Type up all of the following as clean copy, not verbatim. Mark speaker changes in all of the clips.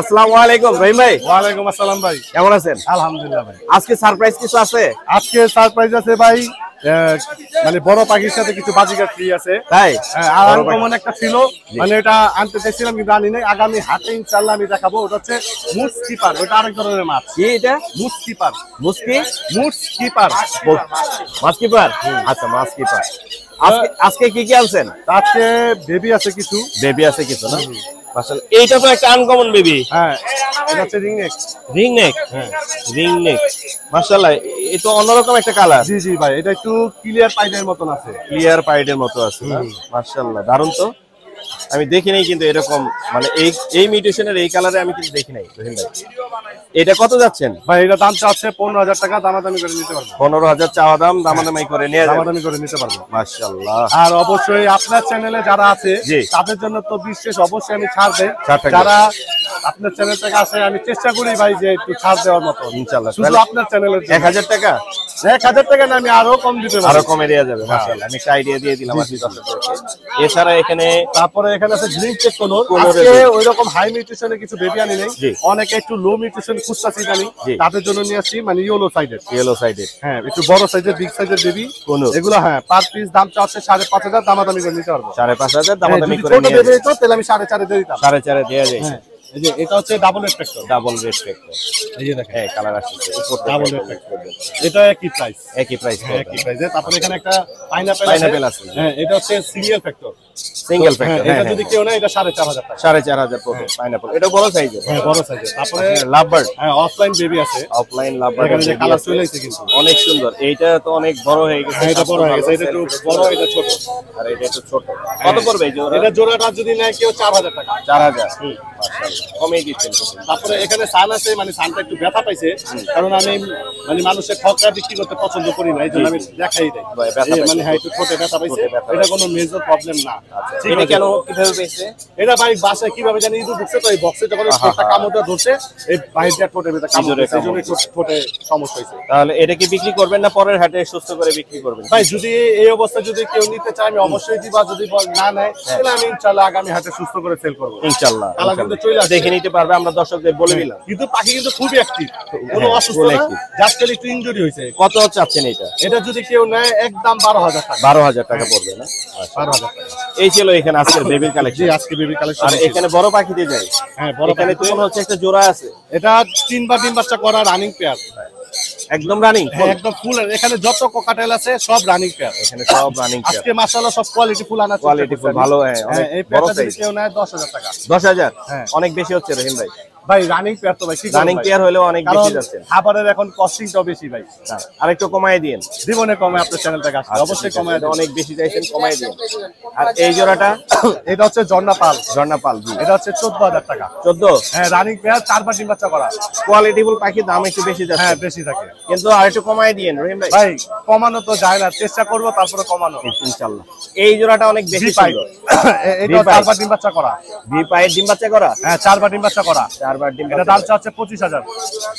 Speaker 1: আসসালামু আলাইকুম রহিম ভাই।
Speaker 2: ওয়ালাইকুম আসসালাম ভাই,
Speaker 1: কেমন আছেন?
Speaker 2: আলহামদুলিল্লাহ ভাই।
Speaker 1: আজকে সারপ্রাইজ কিছু আছে?
Speaker 2: আজকে সারপ্রাইজ আছে ভাই, মানে বড় পাখির সাথে কিছু বাজিকার ফ্রি আছে।
Speaker 1: তাই
Speaker 2: আর আনকমন একটা ছিল, মানে এটা আনতে চাইছিলাম কিন্তু আনি নাই। আগামী হাটে ইনশাআল্লাহ আমি দেখাবো। ওটা হচ্ছে মুস কিপার, ওটা আরেক ধরনের মাছ।
Speaker 1: কি এটা?
Speaker 2: মুস কিপার।
Speaker 1: মুস
Speaker 2: কিপার।
Speaker 1: মাছ কিপার। আচ্ছা মাছ কিপার। আজকে কি কি আনছেন?
Speaker 2: আজকে বেবি আছে কিছু।
Speaker 1: বেবি আছে কিছু না? মাশাআল্লাহ, এইটা তো একটা আনকমন বেবি।
Speaker 2: হ্যাঁ, এটা হচ্ছে রিং নেক।
Speaker 1: Ring neck? হ্যাঁ, রিং নেক। মাশাআল্লাহ, এই তো অন্যরকম একটা কালার।
Speaker 2: জি জি ভাই, এটা একটু ক্লিয়ার পাইডের মতন আছে।
Speaker 1: ক্লিয়ার পাইডের মতো আছে না? মাশাআল্লাহ, দারুণ তো। আমি দেখি নাই কিন্তু এরকম, মানে এই মিউটেশনের এই কালারে আমি কিন্তু দেখি নাই রহিম ভাই। এটা কত যাচ্ছেন
Speaker 2: ভাই? এটা দাম চাচ্ছে 15,000 টাকা, দামাদামি করে নিতে পারবো।
Speaker 1: 15,000 চাওয়া দাম, দামাদামি করে নিয়ে যাবেন।
Speaker 2: দামাদামি করে নিতে পারবো।
Speaker 1: মাশাআল্লাহ।
Speaker 2: আর অবশ্যই আপনার চ্যানেলে যারা আছে তাদের জন্য তো বিশেষ অবশ্যই আমি ছাড় দেই। যারা আপনার চ্যানেল থেকে আসে আমি চেষ্টা করি ভাই যে একটু ছাড় দেওয়ার মতো ইনশাআল্লাহ। শুধু আপনার চ্যানেলের
Speaker 1: 1000 টাকা?
Speaker 2: 1000 টাকা না, আমি আরো কম দিতে পারবো।
Speaker 1: আরো কমে দেওয়া যাবে। মাশাআল্লাহ, আমি একটা আইডিয়া দিয়ে দিলাম আপনি দর্শকদেরকে। এছাড়া এখানে
Speaker 2: তারপরে এখানে আছে গ্রিন চেক কোনর। আজকে ওইরকম হাই মিউটেশনের কিছু বেবি আনি নাই, অনেকে একটু লো মিউটেশন খুঁজতাছি জানি, তাদের জন্য নিয়ে আসছি, মানে ইয়েলো সাইডের। হ্যাঁ, একটু বড় সাইজের, বিগ সাইজের বেবি এগুলো। হ্যাঁ, পার পিস দাম চাচ্ছে 5,500, দামাদামি করে নিতে পারবো।
Speaker 1: 5,500 দামাদামি করে নিয়ে
Speaker 2: যাবেন। ছোট বেবি তো তাহলে আমি 4.5 দিয়ে দিতাম।
Speaker 1: 4.5 দেয়া যায়।
Speaker 2: এই যে এটা হচ্ছে ডাবল রেড ফ্যাক্টর। এই যে দেখেন,
Speaker 1: হ্যাঁ, কালার আসছে উপর
Speaker 2: ডাবল রেড ফ্যাক্টর। এটা একই প্রাইস।
Speaker 1: একই প্রাইস।
Speaker 2: তারপরে এখানে একটা পাইনাপেল আছে। হ্যাঁ, এটা হচ্ছে সিঙ্গেল ফ্যাক্টর। এটা যদি কেউ না, এটা 4,500 টাকা।
Speaker 1: 4,500 পড়বে পাইনাপল। এটা বড় সাইজের।
Speaker 2: হ্যাঁ, বড় সাইজের। তারপরে
Speaker 1: লাভবার্ড।
Speaker 2: হ্যাঁ, অফলাইন বেবি আছে।
Speaker 1: Offline lovebird.
Speaker 2: এখানে যে কালার চলে এসেছে কিন্তু
Speaker 1: অনেক সুন্দর। এইটা তো অনেক বড় হয়ে গেছে।
Speaker 2: এটা বড় হয়ে গেছে, এটা একটু বড়, এটা ছোট।
Speaker 1: আর এটা একটু ছোট। কত পড়বে এই জোড়া?
Speaker 2: এটা জোড়াটা যদি নেয় কেউ 4,000 টাকা।
Speaker 1: 4,000। মাশাআল্লাহ, কমই দিচ্ছেন।
Speaker 2: তারপরে এখানে সান আছে, মানে সানটা একটু ব্যথা পাইছে, কারণ আমি মানে মানুষের খকরা বিক্রি করতে পছন্দ করি না, এই জন্য আমি দেখাই দেই। মানে হ্যাঁ, একটু ছোট ব্যথা পাইছে, এটা কোনো মেজর প্রবলেম না।
Speaker 1: এটা কেন কিভাবে পেয়েছে?
Speaker 2: এটা ভাই বাসায় কিভাবে জানি ইঁদুর ঢুকছে, তো এই বক্সে যখন ছোটটা কামড়টা ধরছে, এই বাইরটা ঠোঁটের ভিতরে কামড় দিয়েছে, এই জন্য ঠোঁটে সমস্যা হয়েছে।
Speaker 1: তাহলে এটা কি বিক্রি করবেন না পরের হাটে সুস্থ করে বিক্রি করবেন?
Speaker 2: ভাই যদি এই অবস্থা যদি কেউ নিতে চায় আমি অবশ্যই দিবা, যদি না নেয় তাহলে আমি ইনশাআল্লাহ আগামী হাটে সুস্থ করে সেল করব ইনশাআল্লাহ। কালা কিন্তু চলে আসে, দেখে নিতে পারবে, আমরা দর্শকদের বলে দিলাম। কিন্তু পাখি কিন্তু খুবই অ্যাক্টিভ, কোনো অসুস্থ না, জাস্ট খালি একটু ইনজুরি হয়েছে।
Speaker 1: কত চাচ্ছেন এটা? এটা
Speaker 2: যদি কেউ নেয় একদম 12,000 টাকা।
Speaker 1: 12,000 টাকা পড়বে না?
Speaker 2: 12,000 টাকা।
Speaker 1: এই ছিল এখানে আজকের বেবির কালেকশন।
Speaker 2: জি, আজকে বেবির কালেকশন।
Speaker 1: আর এখানে বড় পাখি দিয়ে যায়।
Speaker 2: হ্যাঁ, বড়
Speaker 1: এখানে তো মনে হচ্ছে একটা জোড়া আছে।
Speaker 2: এটা 3 বার ডিম বাচ্চা করা রানিং পেয়ার।
Speaker 1: একদম রানিং?
Speaker 2: একদম ফুল। এখানে যত কোকাটেল আছে সব রানিং পেয়ার।
Speaker 1: এখানে সব রানিং পেয়ার।
Speaker 2: আজকে মাশাআল্লাহ সব কোয়ালিটি ফুল আনা,
Speaker 1: কোয়ালিটি ফুল ভালো। হ্যাঁ, অনেক বড় সাইজ।
Speaker 2: কেউ নেয় 10,000 টাকা।
Speaker 1: 10,000? অনেক বেশি হচ্ছে রহিম ভাই।
Speaker 2: ভাই রানিং পেয়ার তো ভাই,
Speaker 1: রানিং পেয়ার হলেও অনেক বেশি যাচ্ছে।
Speaker 2: খাবারের এখন কস্টিংটাও বেশি ভাই।
Speaker 1: আর একটু কমায় দিন।
Speaker 2: জীবনে কমে আপনার চ্যানেল থেকে আসছে, অবশ্যই কমায় দেন।
Speaker 1: অনেক বেশি চাইছেন, কমায় দিন। আর এই জোড়াটা?
Speaker 2: এটা হচ্ছে ঝর্ণাপাল।
Speaker 1: জি।
Speaker 2: এটা হচ্ছে 14,000 টাকা।
Speaker 1: 14?
Speaker 2: হ্যাঁ, রানিং পেয়ার, 4 বার ডিম বাচ্চা করা।
Speaker 1: কোয়ালিটি ফুল পাখি, দাম একটু বেশি যাচ্ছে।
Speaker 2: হ্যাঁ, বেশি থাকে,
Speaker 1: কিন্তু আর একটু কমায় দিন রহিম ভাই।
Speaker 2: ভাই কমানো তো যায় না, চেষ্টা করব তারপরে কমানো
Speaker 1: ইনশাআল্লাহ। এই জোড়াটা অনেক বেশি সুন্দর।
Speaker 2: এটা 4 বার ডিম বাচ্চা করা।
Speaker 1: ভি পাইয়ের ডিম বাচ্চা করা?
Speaker 2: হ্যাঁ, 4 বার ডিম বাচ্চা করা।
Speaker 1: 4 বার ডিম।
Speaker 2: এটা দাম চাচ্ছে 25,000।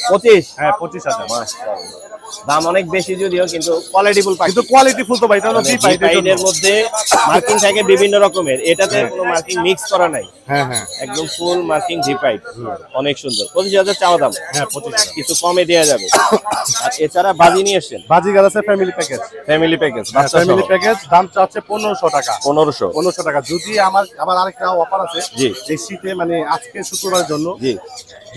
Speaker 1: 25?
Speaker 2: হ্যাঁ, 25,000।
Speaker 1: মাশাআল্লাহ, দাম অনেক বেশি যদিও, কিন্তু কোয়ালিটি ফুল পাখি।
Speaker 2: কিন্তু কোয়ালিটি ফুল তো ভাই, এটা হলো ভি
Speaker 1: পাইয়ের মধ্যে মার্কিং থাকে বিভিন্ন রকমের, এটাতে কোনো মার্কিং মিক্স করা নাই।
Speaker 2: হ্যাঁ হ্যাঁ,
Speaker 1: একদম ফুল মার্কিং ভি পাইপ, অনেক সুন্দর। 25,000 চাওয়া দাম।
Speaker 2: হ্যাঁ, 25,000,
Speaker 1: কিছু কমে দেয়া যাবে। আর এছাড়া বাজি নিয়ে এসেছেন?
Speaker 2: বাজি গাল আছে family package.
Speaker 1: Family package,
Speaker 2: family package দাম চাচ্ছে 1500 টাকা।
Speaker 1: 1500
Speaker 2: টাকা। যদি আবার আরেকটা অফার আছে, জি, এই শীতে মানে আজকে শুক্রবারের জন্য, জি,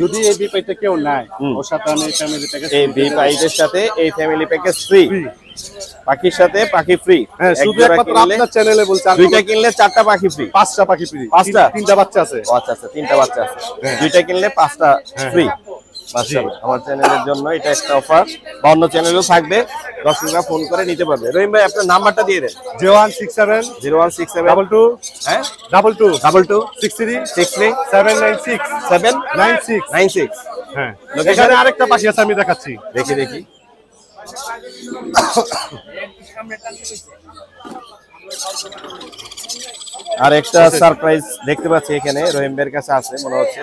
Speaker 2: যদি এই ভি পাইপটা কেউ নেয়, ওর সাথে আমি ফ্যামিলি প্যাকেজ, এই ভি পাইপের সাথে এই ফ্যামিলি প্যাকেজ ফ্রি, পাখির সাথে পাখি ফ্রি। হ্যাঁ, শুধু একমাত্র আপনার চ্যানেলে বলছি, দুইটা কিনলে 4টা পাখি ফ্রি, 5টা পাখি ফ্রি। 5টা? 3টা বাচ্চা আছে। আচ্ছা আচ্ছা, 3টা বাচ্চা আছে। দুইটা কিনলে 5টা ফ্রি। মাশাআল্লাহ, আমার চ্যানেলের জন্য এটা একটা অফার, অন্য চ্যানেলেও থাকবে, দর্শকরা ফোন করে নিতে পারবে। রহিম ভাই, আপনার নাম্বারটা দিয়ে দেন। 0167 22 হ্যাঁ 22 63 796 হ্যাঁ। এখানে আরেকটা পাখি আছে, আমি দেখাচ্ছি, দেখি।
Speaker 1: আর একটা সারপ্রাইজ দেখতে পাচ্ছি এখানে, রহিম ভাইয়ের কাছে আছে মনে হচ্ছে,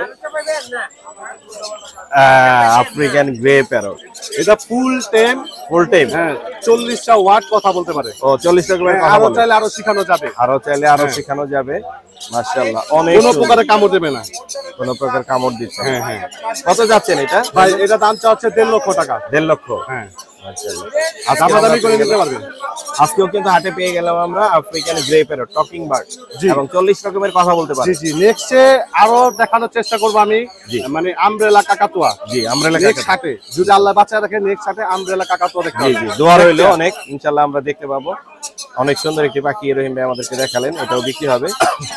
Speaker 1: আফ্রিকান গ্রে প্যারট। এটা ফুল টাইম। হ্যাঁ, 40টা ওয়ার্ড কথা বলতে পারে। ও, 40টা ওয়ার্ড কথা বলে। আরো চাইলে আরো শেখানো যাবে। মাশাআল্লাহ অনেক
Speaker 2: কোনো প্রকারের কামড় দেবে না,
Speaker 1: কোনো প্রকার কামড় দিচ্ছে না।
Speaker 2: হ্যাঁ হ্যাঁ।
Speaker 1: কত যাচ্ছেন এটা
Speaker 2: ভাই এটা দাম চাচ্ছে 1.5 লক্ষ টাকা।
Speaker 1: 1.5 লক্ষ,
Speaker 2: হ্যাঁ
Speaker 1: মাশাআল্লাহ।
Speaker 2: দামাদামি করে নিতে পারবেন।
Speaker 1: আজকেও কিন্তু হাটে পেয়ে গেলাম আমরা African grey parrot, talking bird এবং 40 রকমের কথা বলতে পারে।
Speaker 2: জি জি, নেক্সটে আরো দেখানোর চেষ্টা করব আমি, মানে আমব্রেলা কাকাতুয়া।
Speaker 1: জি, আমব্রেলা
Speaker 2: নেক্সট হাটে যদি আল্লাহ বাঁচা রাখে নেক্সট হাটে আমব্রেলা কাকাতুয়া দেখতে
Speaker 1: জি জি, দোয়া রইলো অনেক, ইনশাআল্লাহ আমরা দেখতে পাবো। অনেক সুন্দর একটি পাখি রহিম ভাই আমাদেরকে দেখালেন, এটাও বিক্রি হবে।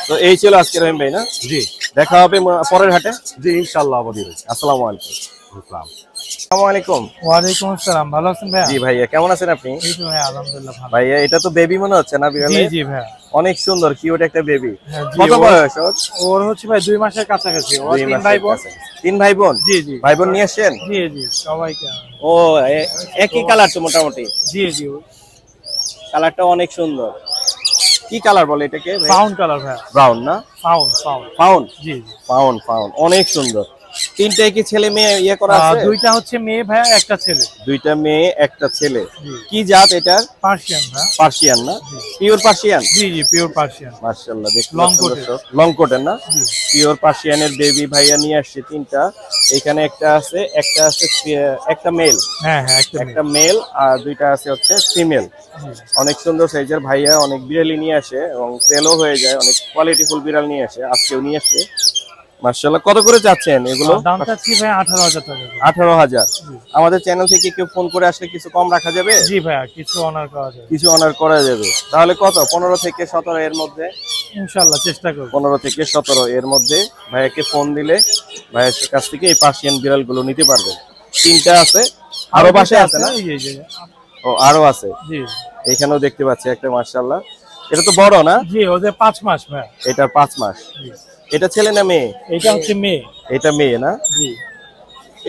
Speaker 1: তো এই ছিল আজকে রহিম ভাই না?
Speaker 2: জি,
Speaker 1: দেখা হবে পরের হাটে।
Speaker 2: জি ইনশাআল্লাহ অবশ্যই।
Speaker 1: আসসালামু আলাইকুম। আসসালামু আলাইকুম।
Speaker 3: ওয়ালাইকুম আসসালাম, ভালো আছেন ভাইয়া?
Speaker 1: জি ভাইয়া, কেমন আছেন আপনি?
Speaker 3: এই তো ভাই আলহামদুলিল্লাহ ভালো।
Speaker 1: ভাইয়া এটা তো বেবি মনে হচ্ছে না বিড়ালে?
Speaker 3: জি জি ভাইয়া,
Speaker 1: অনেক সুন্দর কিউট একটা বেবি।
Speaker 3: জি,
Speaker 1: কত বয়স ওর?
Speaker 3: ওর হচ্ছে ভাই 2 মাসের কাছাকাছি। ওর
Speaker 1: 2
Speaker 3: তিন
Speaker 1: মাসের
Speaker 3: ভাই বোন।
Speaker 1: কাছে। 3 ভাই বোন?
Speaker 3: জি জি,
Speaker 1: ভাই বোন নিয়ে আসছেন?
Speaker 3: জি জি সবাইকে।
Speaker 1: ও একই কালার তো মোটামুটি।
Speaker 3: জি জি,
Speaker 1: কালারটা অনেক সুন্দর। কি কালার বলে এটাকে?
Speaker 3: ফাউন কালার ভাইয়া।
Speaker 1: ব্রাউন না?
Speaker 3: Fawn fawn.
Speaker 1: ফাউন?
Speaker 3: জি জি,
Speaker 1: ফাউন ফাউন অনেক সুন্দর। তিনটায় কি ছেলে মেয়ে ইয়ে করা আছে?
Speaker 3: দুইটা হচ্ছে মেয়ে ভাইয়া, একটা ছেলে।
Speaker 1: দুইটা মেয়ে একটা ছেলে।
Speaker 3: জি।
Speaker 1: কি জাত এটা?
Speaker 3: পার্সিয়ান ভাইয়া।
Speaker 1: পার্সিয়ান না? Pure Persian?
Speaker 3: জি জি, পিওর পার্সিয়ান।
Speaker 1: মাশাআল্লাহ, দেখতে
Speaker 3: লং
Speaker 1: সুন্দর
Speaker 3: কোটের।
Speaker 1: লং কোটের না?
Speaker 3: জি।
Speaker 1: পিওর পার্সিয়ানের বেবি ভাইয়া নিয়ে আসছে তিনটা। এখানে একটা আছে একটা মেল।
Speaker 3: হ্যাঁ হ্যাঁ,
Speaker 1: একটা মেল আর দুইটা আছে হচ্ছে ফিমেল। অনেক সুন্দর সাইজের ভাইয়া অনেক বিড়ালি নিয়ে আসে এবং সেলও হয়ে যায়, অনেক কোয়ালিটিফুল বিড়াল নিয়ে আসে। আজকেও নিয়ে আসছে মাশাআল্লাহ। কত করে যাচ্ছেন এগুলো?
Speaker 3: দাম চাচ্ছি ভাই 18,000 টাকা।
Speaker 1: 18,000। আমাদের চ্যানেল থেকে কেউ ফোন করে আসলে কিছু কম রাখা যাবে?
Speaker 3: জি ভাইয়া, কিছু অনার করা যাবে।
Speaker 1: কিছু অনার করা যাবে। তাহলে কত? 15 থেকে 17 এর মধ্যে?
Speaker 3: ইনশাআল্লাহ চেষ্টা করব।
Speaker 1: 15 থেকে 17 এর মধ্যে ভাইয়াকে ফোন দিলে ভাইয়ের কাছ থেকে এই পার্সিয়ান বিড়ালগুলো নিতে পারবেন। তিনটা আছে, আরো পাশে আছে না?
Speaker 3: জি জি,
Speaker 1: ও আরো আছে।
Speaker 3: জি,
Speaker 1: এখানেও দেখতে পাচ্ছি একটা মাশাআল্লাহ। এটা তো বড় না?
Speaker 3: জি ওদের 5 মাস ভাইয়া।
Speaker 1: এটা 5 মাস। এটা ছেলে না মেয়ে?
Speaker 3: এটা হচ্ছে মেয়ে।
Speaker 1: এটা মেয়ে না?
Speaker 3: জি।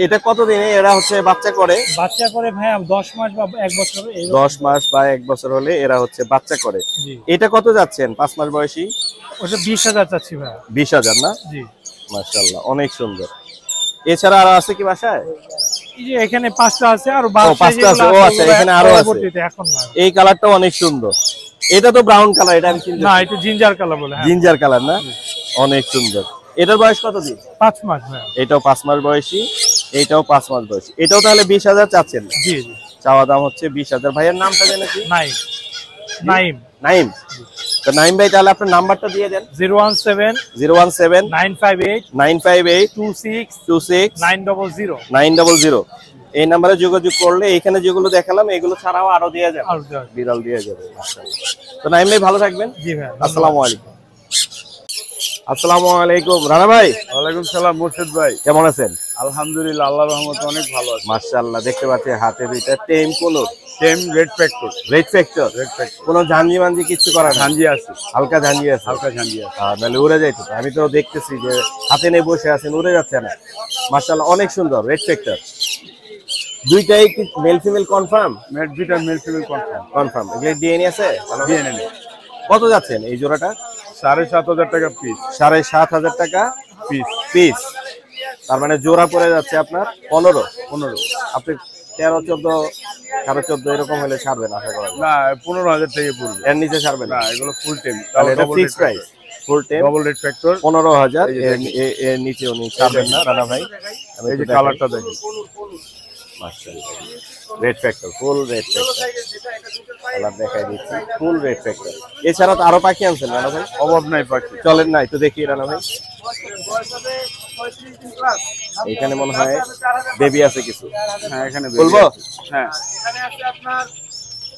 Speaker 1: এটা কতদিনে এরা হচ্ছে বাচ্চা করে?
Speaker 3: বাচ্চা করে ভাইয়া 10 মাস বা 1 বছর।
Speaker 1: 10 মাস বা 1 বছর হলে এরা হচ্ছে বাচ্চা করে।
Speaker 3: জি।
Speaker 1: এটা কত যাচ্ছেন 5 মাস বয়সী?
Speaker 3: ওটা 20,000 চাচ্ছি ভাইয়া।
Speaker 1: 20,000 না?
Speaker 3: জি।
Speaker 1: মাশাআল্লাহ অনেক সুন্দর। এছাড়া আর আছে কি বাসায়?
Speaker 3: এই যে এখানে 5টা আছে আর
Speaker 1: ও 5টা আছে। ও আচ্ছা, এখানে আরো আছে।
Speaker 3: এখন না।
Speaker 1: এই কালারটা অনেক সুন্দর। এটা তো ব্রাউন কালার, এটা আমি চিনতে
Speaker 3: না, এটা জিঞ্জার কালার বলে। হ্যাঁ,
Speaker 1: জিঞ্জার কালার না? অনেক সুন্দর। এটার বয়স কত দিন?
Speaker 3: 5 মাস ভাইয়া।
Speaker 1: এটাও 5 মাস বয়সী, এটাও 5 মাস বয়সী। এটাও তাহলে 20,000 চাচ্ছেন?
Speaker 3: জি জি।
Speaker 1: চাওয়া দাম হচ্ছে 20,000। ভাইয়ের নামটা জানেন কি?
Speaker 3: নাইম। নাইম।
Speaker 1: নাইম। তো নাইম ভাই তাহলে আপনার নাম্বারটা দিয়ে দেন।
Speaker 3: 017 958
Speaker 1: 958
Speaker 3: 26
Speaker 1: 26
Speaker 3: 900
Speaker 1: 900। এই নাম্বারে যোগাযোগ করলে এখানে যেগুলো দেখালাম এগুলো ছাড়াও আরো দেয়া যাবে,
Speaker 3: আর দেওয়া যাবে।
Speaker 1: বিড়াল দেয়া যাবে মাশাআল্লাহ। তো নাইম ভাই ভালো থাকবেন।
Speaker 3: জি ভাই,
Speaker 1: আসসালামু আলাইকুম। আসসালামু আলাইকুম রানা ভাই।
Speaker 2: ওয়ালাইকুম সালাম মুর্শিদ ভাই,
Speaker 1: কেমন আছেন?
Speaker 2: আলহামদুলিল্লাহ আল্লাহর রহমতে অনেক ভালো আছি।
Speaker 1: মাশাআল্লাহ, দেখতে পাচ্ছি হাতে দুইটা টেম কোলর,
Speaker 2: টেম রেড ফ্যাক্টর।
Speaker 1: Red factor. কোনো ঝাঞ্জি মাঞ্জি কিছু করা না?
Speaker 2: ঝাঞ্জি আছে,
Speaker 1: হালকা ঝাঞ্জি আছে।
Speaker 2: হালকা ঝাঞ্জি আছে।
Speaker 1: তাহলে উড়ে যাইতো। আমি তো দেখতেছি যে হাতে নিয়ে বসে আছেন, উড়ে যাচ্ছে না। মাশাআল্লাহ অনেক সুন্দর রেড ফ্যাক্টর। দুইটাই কি মেল ফিমেল কনফার্ম?
Speaker 2: দুইটা মেল ফিমেল কনফার্ম।
Speaker 1: কনফার্ম। এগুলো ডিএনএ আছে?
Speaker 2: ডিএনএ নেই।
Speaker 1: কত যাচ্ছেন এই জোড়াটা?
Speaker 2: 7,500 টাকা পিস।
Speaker 1: 7,500 টাকা
Speaker 2: পিস।
Speaker 1: পিস। তার মানে জোড়া পড়ে যাচ্ছে আপনার 15। আপনি 13, 14, 14 এরকম হলে ছাড়বেন আশা করা যায়?
Speaker 2: না, 15,000 টাকা পড়বে।
Speaker 1: এর নিচে ছাড়বেন
Speaker 2: না,
Speaker 1: না?
Speaker 2: এগুলো ফুল টেম।
Speaker 1: তাহলে এটা ফিক্স প্রাইস। ফুল টেম
Speaker 2: ডবল রেড ফ্যাক্টর
Speaker 1: 15,000। এর নিচে উনি ছাড়বেন না রানা ভাই? আমি
Speaker 2: এই যে কালারটা দেখি।
Speaker 1: মাশাআল্লাহ রেড ফ্যাক্টর, ফুল রেড ফ্যাক্টর কালার দেখাই দিচ্ছি, ফুল রেড ফ্যাক্টর। এছাড়া তো আরো পাখি আনছেন রানা ভাই?
Speaker 2: অভাব নাই পাখি।
Speaker 1: চলেন না একটু দেখি রানা ভাই। এখানে মনে হয় বেবি আছে কিছু।
Speaker 2: হ্যাঁ, এখানে
Speaker 1: বলবো?
Speaker 2: হ্যাঁ,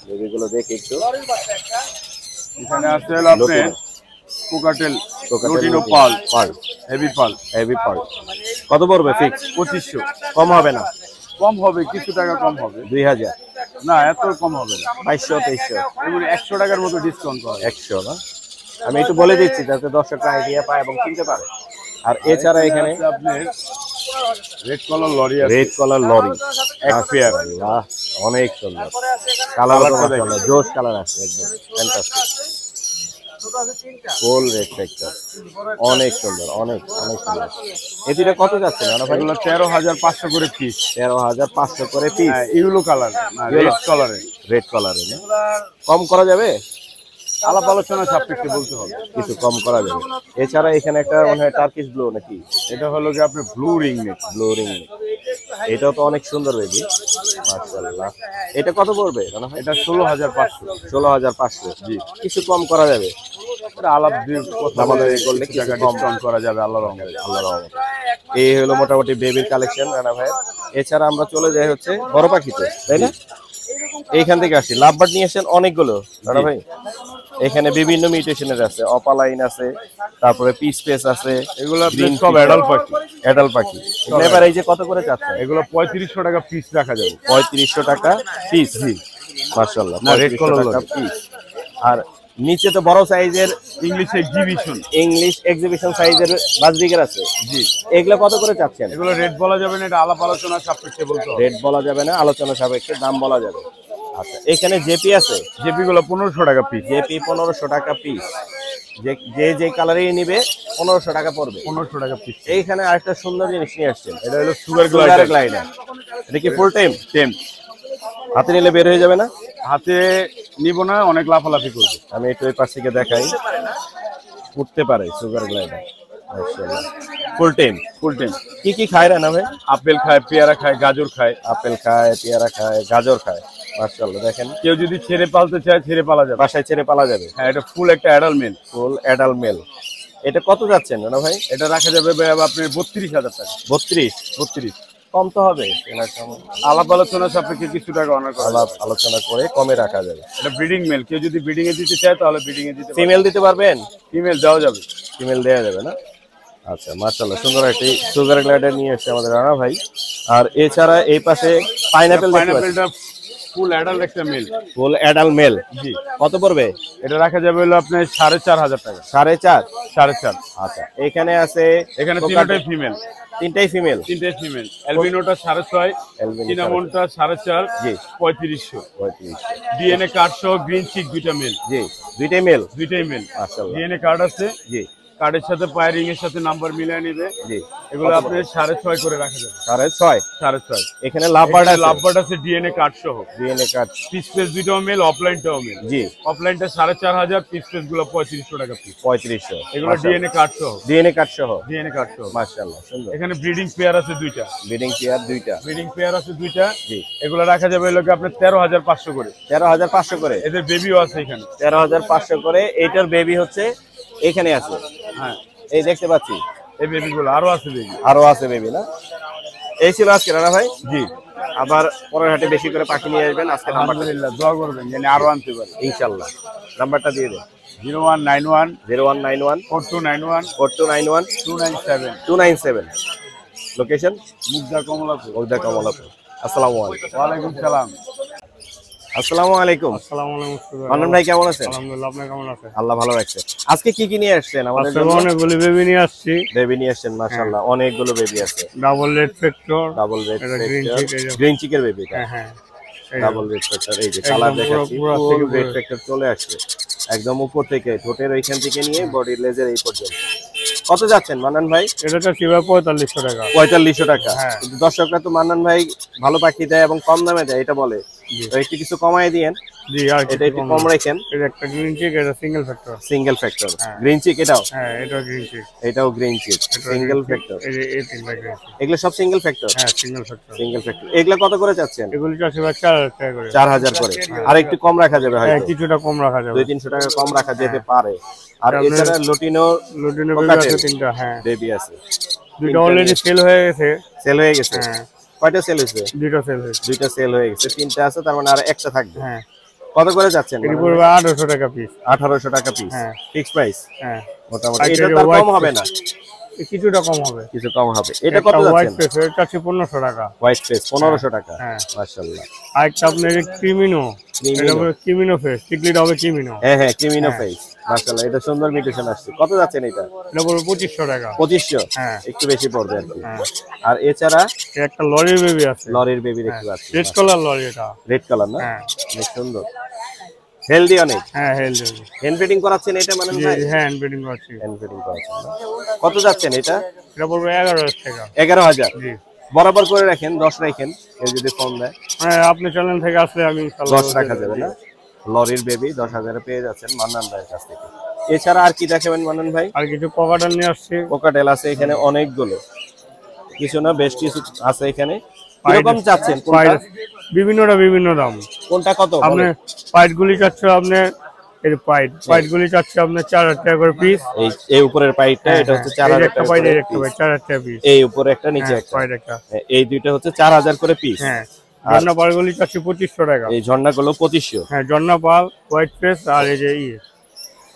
Speaker 1: বেবিগুলো দেখি একটু।
Speaker 2: এখানে আছে হলো আপনি কোকাটেল, লুটিনো
Speaker 1: পাল,
Speaker 2: হেভি পাল।
Speaker 1: হেভি পাল। কত পড়বে ফিক্স?
Speaker 2: 2500।
Speaker 1: কম হবে না?
Speaker 2: কম হবে, কিছু টাকা কম হবে।
Speaker 1: 2,000?
Speaker 2: না, এত কম হবে না।
Speaker 1: 2200, 2300,
Speaker 2: এগুলো 100 টাকার মতো ডিসকাউন্ট করা হবে।
Speaker 1: 100 না? আমি একটু বলে দিচ্ছি যাতে দর্শকরা আইডিয়া পায় এবং কিনতে পারে। আর এছাড়া এখানে
Speaker 2: আপনি রেড কলার লরি আছে।
Speaker 1: রেড কলার লরি এক পেয়ার। অনেক সুন্দর কালার, জোশ কালার আছে একদম ফ্যান্টাস্টিক। ফুল রেড ফ্যাক্টর, অনেক সুন্দর, অনেক অনেক সুন্দর। এদিকে কত যাচ্ছে না ভাই?
Speaker 2: এগুলো 13,500 করে পিস।
Speaker 1: 13,500 করে পিস।
Speaker 2: ইউলো কালার, রেড কালারে।
Speaker 1: রেড কালারে না? কম করা যাবে?
Speaker 2: আলাপ আলোচনা সাপেক্ষে বলতে হবে,
Speaker 1: কিছু কম করা যাবে। এছাড়া এখানে একটা মনে হয় টার্কিশ ব্লু নাকি,
Speaker 2: এটা হলো যে আপনার blue ring neck.
Speaker 1: Blue ring, এটাও তো অনেক সুন্দর বেবি মাশাআল্লাহ। এটা কত পড়বে?
Speaker 2: এটা 16,500।
Speaker 1: 16,500।
Speaker 2: জি,
Speaker 1: কিছু কম করা যাবে,
Speaker 2: এটা আলাপ দিয়ে কথা
Speaker 1: আমাদের
Speaker 2: বলে
Speaker 1: করলে
Speaker 2: কিছু টাকা ডিসকাউন্ট করা যাবে আল্লাহর রহমতে।
Speaker 1: আল্লাহর রহমতে। এই হলো মোটামুটি বেবির কালেকশন রানা ভাই। এছাড়া আমরা চলে যাই হচ্ছে বড় পাখিতে, তাই না? এইখান থেকে আসি, লাভবার্ড নিয়ে আসেন অনেকগুলো রানা ভাই। এখানে বিভিন্ন মিউটেশনের আছে, অপালাইন আছে, তারপরে পিস পেস আছে,
Speaker 2: এগুলো সব অ্যাডাল্ট পাখি।
Speaker 1: অ্যাডাল্ট পাখি। এবার এই যে কত করে চাচ্ছেন?
Speaker 2: এগুলো 3500 টাকা পিস রাখা যাবে।
Speaker 1: 3500 টাকা পিস। জি মাশাআল্লাহ, রেড কালার পিস। আর নিচে তো বড় সাইজের
Speaker 2: ইংলিশ
Speaker 1: এক্সিবিশন সাইজের বাজরিকের আছে।
Speaker 2: জি,
Speaker 1: এগুলো কত করে চাচ্ছেন?
Speaker 2: এগুলো রেট বলা যাবে না, এটা আলাপ আলোচনা সাপেক্ষে বলতে হবে।
Speaker 1: রেট বলা যাবে না, আলোচনা সাপেক্ষে দাম বলা যাবে। আচ্ছা, এখানে জেপি আছে,
Speaker 2: জেপি গুলো 1500 টাকা পিস।
Speaker 1: জেপি 1500 টাকা পিস। যে কালারই নিবে 1500 টাকা পড়বে।
Speaker 2: 1500 টাকা পিস।
Speaker 1: এইখানে আরেকটা সুন্দর জিনিস নিয়ে আসছেন,
Speaker 2: এটা হলো সুগার
Speaker 1: গ্লাইডার। এটা কি ফুল টাইম?
Speaker 2: টেম।
Speaker 1: হাতে নিলে বের হয়ে যাবে না?
Speaker 2: হাতে নিব না, অনেক লাফালাফি করবে।
Speaker 1: আমি একটু এই পাশ থেকে দেখাই, উঠতে পারে সুগার গ্লাইডার মাশাআল্লাহ। Full time. কি কি খায় রানা ভাই?
Speaker 2: আপেল খায়, পেয়ারা খায়, গাজর খায়।
Speaker 1: আপেল খায়, পেয়ারা খায়, গাজর খায় মাশাআল্লাহ। দেখেন,
Speaker 2: কেউ যদি ছেড়ে পালতে চায় ছেড়ে পালা যাবে,
Speaker 1: বাসায় ছেড়ে পালা যাবে।
Speaker 2: হ্যাঁ, এটা ফুল একটা adult male.
Speaker 1: Full adult mail. এটা কত যাচ্ছেন রানা ভাই?
Speaker 2: এটা রাখা যাবে আপনি 32,000 টাকা।
Speaker 1: 32। কম তো হবে,
Speaker 2: আলাপ আলোচনা সাপেক্ষে কিছু টাকা অনার করা
Speaker 1: আলাপ আলোচনা করে কমে রাখা যাবে।
Speaker 2: এটা ব্রিডিং মেল, কেউ যদি ব্রিডিং এ দিতে চায় তাহলে ব্রিডিং এ দিতে পারবে।
Speaker 1: ফিমেল দিতে পারবেন?
Speaker 2: ফিমেল দেওয়া যাবে।
Speaker 1: ফিমেল দেওয়া যাবে না? আচ্ছা মাশাআল্লাহ, সুন্দর একটি সুগার গ্লাইডার নিয়ে এসেছে আমাদের রানা ভাই। আর এছাড়া এই পাশে
Speaker 2: পাইনাপেলটা ফুল অ্যাডাল্ট একটা মেল।
Speaker 1: Full adult male.
Speaker 2: জি,
Speaker 1: কত পড়বে?
Speaker 2: এটা রাখা যাবে হলো আপনার 4,500 টাকা।
Speaker 1: 4.5।
Speaker 2: আচ্ছা,
Speaker 1: এখানে আছে,
Speaker 2: এখানে তিনটাই ফিমেল।
Speaker 1: তিনটাই ফিমেল।
Speaker 2: অ্যালবিনোটা 6.5, সিনামনটা 4.5।
Speaker 1: জি,
Speaker 2: 3500। ডিএনএ কার্ড সহ গ্রিন চিক দুইটা মেল।
Speaker 1: জি, দুইটাই মেল।
Speaker 2: মাশাআল্লাহ। ডিএনএ কার্ড আছে।
Speaker 1: জি,
Speaker 2: কার্ডের সাথে পায়ারিং এর সাথে নাম্বার মিলিয়ে নেবে।
Speaker 1: জি,
Speaker 2: এগুলো আপনি 6.5 করে রাখা যাবে।
Speaker 1: 6.5। এখানে লাভবার্ড আছে
Speaker 2: ডিএনএ কার্ড সহ।
Speaker 1: ডিএনএ কার্ড,
Speaker 2: পিস পেস দুইটাও মেল, অফলাইনটাও মেল।
Speaker 1: জি,
Speaker 2: অফলাইনটা 4,500, পিস পেস গুলো 3500 টাকা পিস।
Speaker 1: 3500।
Speaker 2: এগুলো ডিএনএ কার্ড সহ।
Speaker 1: মাশাআল্লাহ সুন্দর।
Speaker 2: এখানে ব্রিডিং পেয়ার আছে দুইটা।
Speaker 1: জি,
Speaker 2: এগুলো রাখা যাবে লোকে আপনার 13,500 করে।
Speaker 1: 13,500 করে।
Speaker 2: এদের বেবিও আছে এখানে।
Speaker 1: 13,500 করে। এইটার বেবি হচ্ছে এখানে আছে।
Speaker 2: হ্যাঁ,
Speaker 1: এই দেখতে পাচ্ছি।
Speaker 2: এই বেবিগুলো আরো আছে
Speaker 1: বেবি না? এই ছিল আজকে রানা ভাই।
Speaker 2: জি,
Speaker 1: আবার পরের হাটে বেশি করে পাখি নিয়ে আসবেন। আজকে
Speaker 2: আলহামদুলিল্লাহ, দোয়া করবেন যেন আরো আনতে পারি
Speaker 1: ইনশাআল্লাহ। নাম্বারটা দিয়ে দেন।
Speaker 2: 0191
Speaker 1: 0191
Speaker 2: 4291
Speaker 1: 4291
Speaker 2: 297।
Speaker 1: লোকেশন
Speaker 2: মুগদা কমলাপুর।
Speaker 1: আসসালামু আলাইকুম।
Speaker 2: ওয়ালাইকুম সালাম।
Speaker 1: আসসালামু আলাইকুম।
Speaker 3: আসসালামু আলাইকুম।
Speaker 1: মান্নান ভাই কেমন আছেন?
Speaker 3: আলহামদুলিল্লাহ, আপনি কেমন আছেন?
Speaker 1: আল্লাহ ভালো রাখছে। আজকে কি কি নিয়ে আসছেন আমাদের জন্য?
Speaker 3: অনেকগুলো বেবি নিয়ে আসছি।
Speaker 1: বেবি নিয়ে আসছেন মাশাআল্লাহ, অনেকগুলো বেবি আছে।
Speaker 3: ডাবল রেড ফ্যাক্টর,
Speaker 1: গ্রিন চিকের বেবি।
Speaker 3: হ্যাঁ,
Speaker 1: ডাবল রেড ফ্যাক্টর। এই যে কালার দেখাচ্ছি, ফুল রেড ফ্যাক্টর চলে আসছে একদম উপর থেকে, ঠোঁটের ওইখান থেকে নিয়ে বডি লেজের এই পর্যন্ত। কত যাচ্ছেন মান্নান ভাই?
Speaker 3: এটা তো কিভাবে 4500 টাকা।
Speaker 1: 4500 টাকা।
Speaker 3: হ্যাঁ।
Speaker 1: কিন্তু দর্শকরা তো মান্নান ভাই ভালো পাখি দেয় এবং কম দামে দেয় এটা বলে, তো একটু কিছু কমায় দিয়েন।
Speaker 3: জি, আর
Speaker 1: এটা একটু কম রাখেন।
Speaker 3: এটা একটা গ্রিন চিক, এটা সিঙ্গেল ফ্যাক্টর।
Speaker 1: গ্রিন চিক এটাও?
Speaker 3: হ্যাঁ, এটাও গ্রিন চিক।
Speaker 1: এটাও গ্রিন চিক, সিঙ্গেল ফ্যাক্টর।
Speaker 3: এই তিনটা গ্রিন চিক।
Speaker 1: এগুলো সব সিঙ্গেল ফ্যাক্টর?
Speaker 3: হ্যাঁ, সিঙ্গেল ফ্যাক্টর।
Speaker 1: এগুলো কত করে চাচ্ছেন?
Speaker 3: এগুলো চাচ্ছি 4000 টাকা করে।
Speaker 1: 4000 করে। আর একটু কম রাখা যাবে
Speaker 3: হ্যাঁ,
Speaker 1: হয়তো?
Speaker 3: কিছুটা কম রাখা যাবে।
Speaker 1: 200-300 টাকা কম রাখা যেতে পারে। আর এছাড়া লুটিনো
Speaker 3: বেবি আছে তিনটা। হ্যাঁ,
Speaker 1: বেবি আছে।
Speaker 3: দুটো অলরেডি সেল হয়ে গেছে।
Speaker 1: হ্যাঁ। কয়টা সেল হয়েছে?
Speaker 3: দুটো সেল হয়েছে।
Speaker 1: দুইটা সেল হয়ে গেছে, তিনটা আছে, তার মানে আর একটা থাকবে।
Speaker 3: হ্যাঁ।
Speaker 1: কত করে যাচ্ছেন?
Speaker 3: এর পড়বে 1800 টাকা পিস।
Speaker 1: 1800 টাকা পিস।
Speaker 3: হ্যাঁ,
Speaker 1: ফিক্স প্রাইস।
Speaker 3: হ্যাঁ,
Speaker 1: মোটামুটি এটা তার কম হবে না?
Speaker 3: কিছুটা কম হবে।
Speaker 1: কিছু কম হবে। এটা কত যাচ্ছেন?
Speaker 3: হোয়াইট ফেস, এটা আছে 1500 টাকা।
Speaker 1: হোয়াইট ফেস 1500 টাকা।
Speaker 3: হ্যাঁ,
Speaker 1: মাশাআল্লাহ।
Speaker 3: আরেকটা আপনার ক্রিমিনো, এটা হবে ক্রিমিনো ফেস, টিকলিটা হবে ক্রিমিনো।
Speaker 1: হ্যাঁ, ক্রিমিনো ফেস মাশাআল্লাহ। এটা সুন্দর মিউটেশন আসছে। কত যাচ্ছেন এটা?
Speaker 3: এটা পড়বে 2500 টাকা।
Speaker 1: 2500?
Speaker 3: হ্যাঁ,
Speaker 1: একটু বেশি পড়বে আর কি।
Speaker 3: হ্যাঁ।
Speaker 1: আর এছাড়া
Speaker 3: একটা লরির বেবি আছে।
Speaker 1: লরির বেবি দেখতে পাচ্ছি।
Speaker 3: রেড কালার লরি, এটা
Speaker 1: রেড কালার না?
Speaker 3: হ্যাঁ,
Speaker 1: অনেক সুন্দর, হেলদি অনেক।
Speaker 3: হ্যাঁ, হেলদি।
Speaker 1: হ্যান্ড ফিডিং করাচ্ছেন এটা মানে?
Speaker 3: হ্যাঁ, হ্যান্ড ফিডিং করছি।
Speaker 1: হ্যান্ড ফিডিং করাচ্ছেন। কত যাচ্ছেন এটা?
Speaker 3: এটা পড়বে 11000 টাকা।
Speaker 1: 11000?
Speaker 3: জি।
Speaker 1: বরাবর করে রাখেন, 10 রাখেন, কেউ যদি ফোন দেয়।
Speaker 3: হ্যাঁ, আপনি চ্যানেল থেকে আসলে আমি
Speaker 1: 10 রাখা যাবে না? লরির বেবি 10,000 পেয়ে যাচ্ছেন মান্নান ভাইয়ের কাছ থেকে। এছাড়া আর কি দেখাবেন মান্নান ভাই?
Speaker 3: আর কিছু কোকাটেল নিয়ে আসছে।
Speaker 1: কোকাটেল আছে এখানে অনেকগুলো, কিছু না বেশ কিছু আছে এখানে। কিরকম চাচ্ছেন কোনটা?
Speaker 3: বিভিন্ন দাম।
Speaker 1: কোনটা কত?
Speaker 3: আপনি পাইট গুলি চাচ্ছে, আপনি এর পাইট গুলি চাচ্ছে আপনি 4000 টাকা করে পিস।
Speaker 1: এই উপরের পাইটটা এটা হচ্ছে 4000 টাকা
Speaker 3: পাইট, একটা পাইট 4000 টাকা পিস।
Speaker 1: এই উপরে একটা নিচে একটা
Speaker 3: পাইট একটা,
Speaker 1: এই দুইটা হচ্ছে 4000 করে পিস।
Speaker 3: হ্যাঁ। ঝর্ণা পাল গুলি চাচ্ছে 2500 টাকা।
Speaker 1: এই ঝর্ণাগুলো 2500।
Speaker 3: হ্যাঁ, ঝর্ণা পাল, হোয়াইট ফেস আর এই যে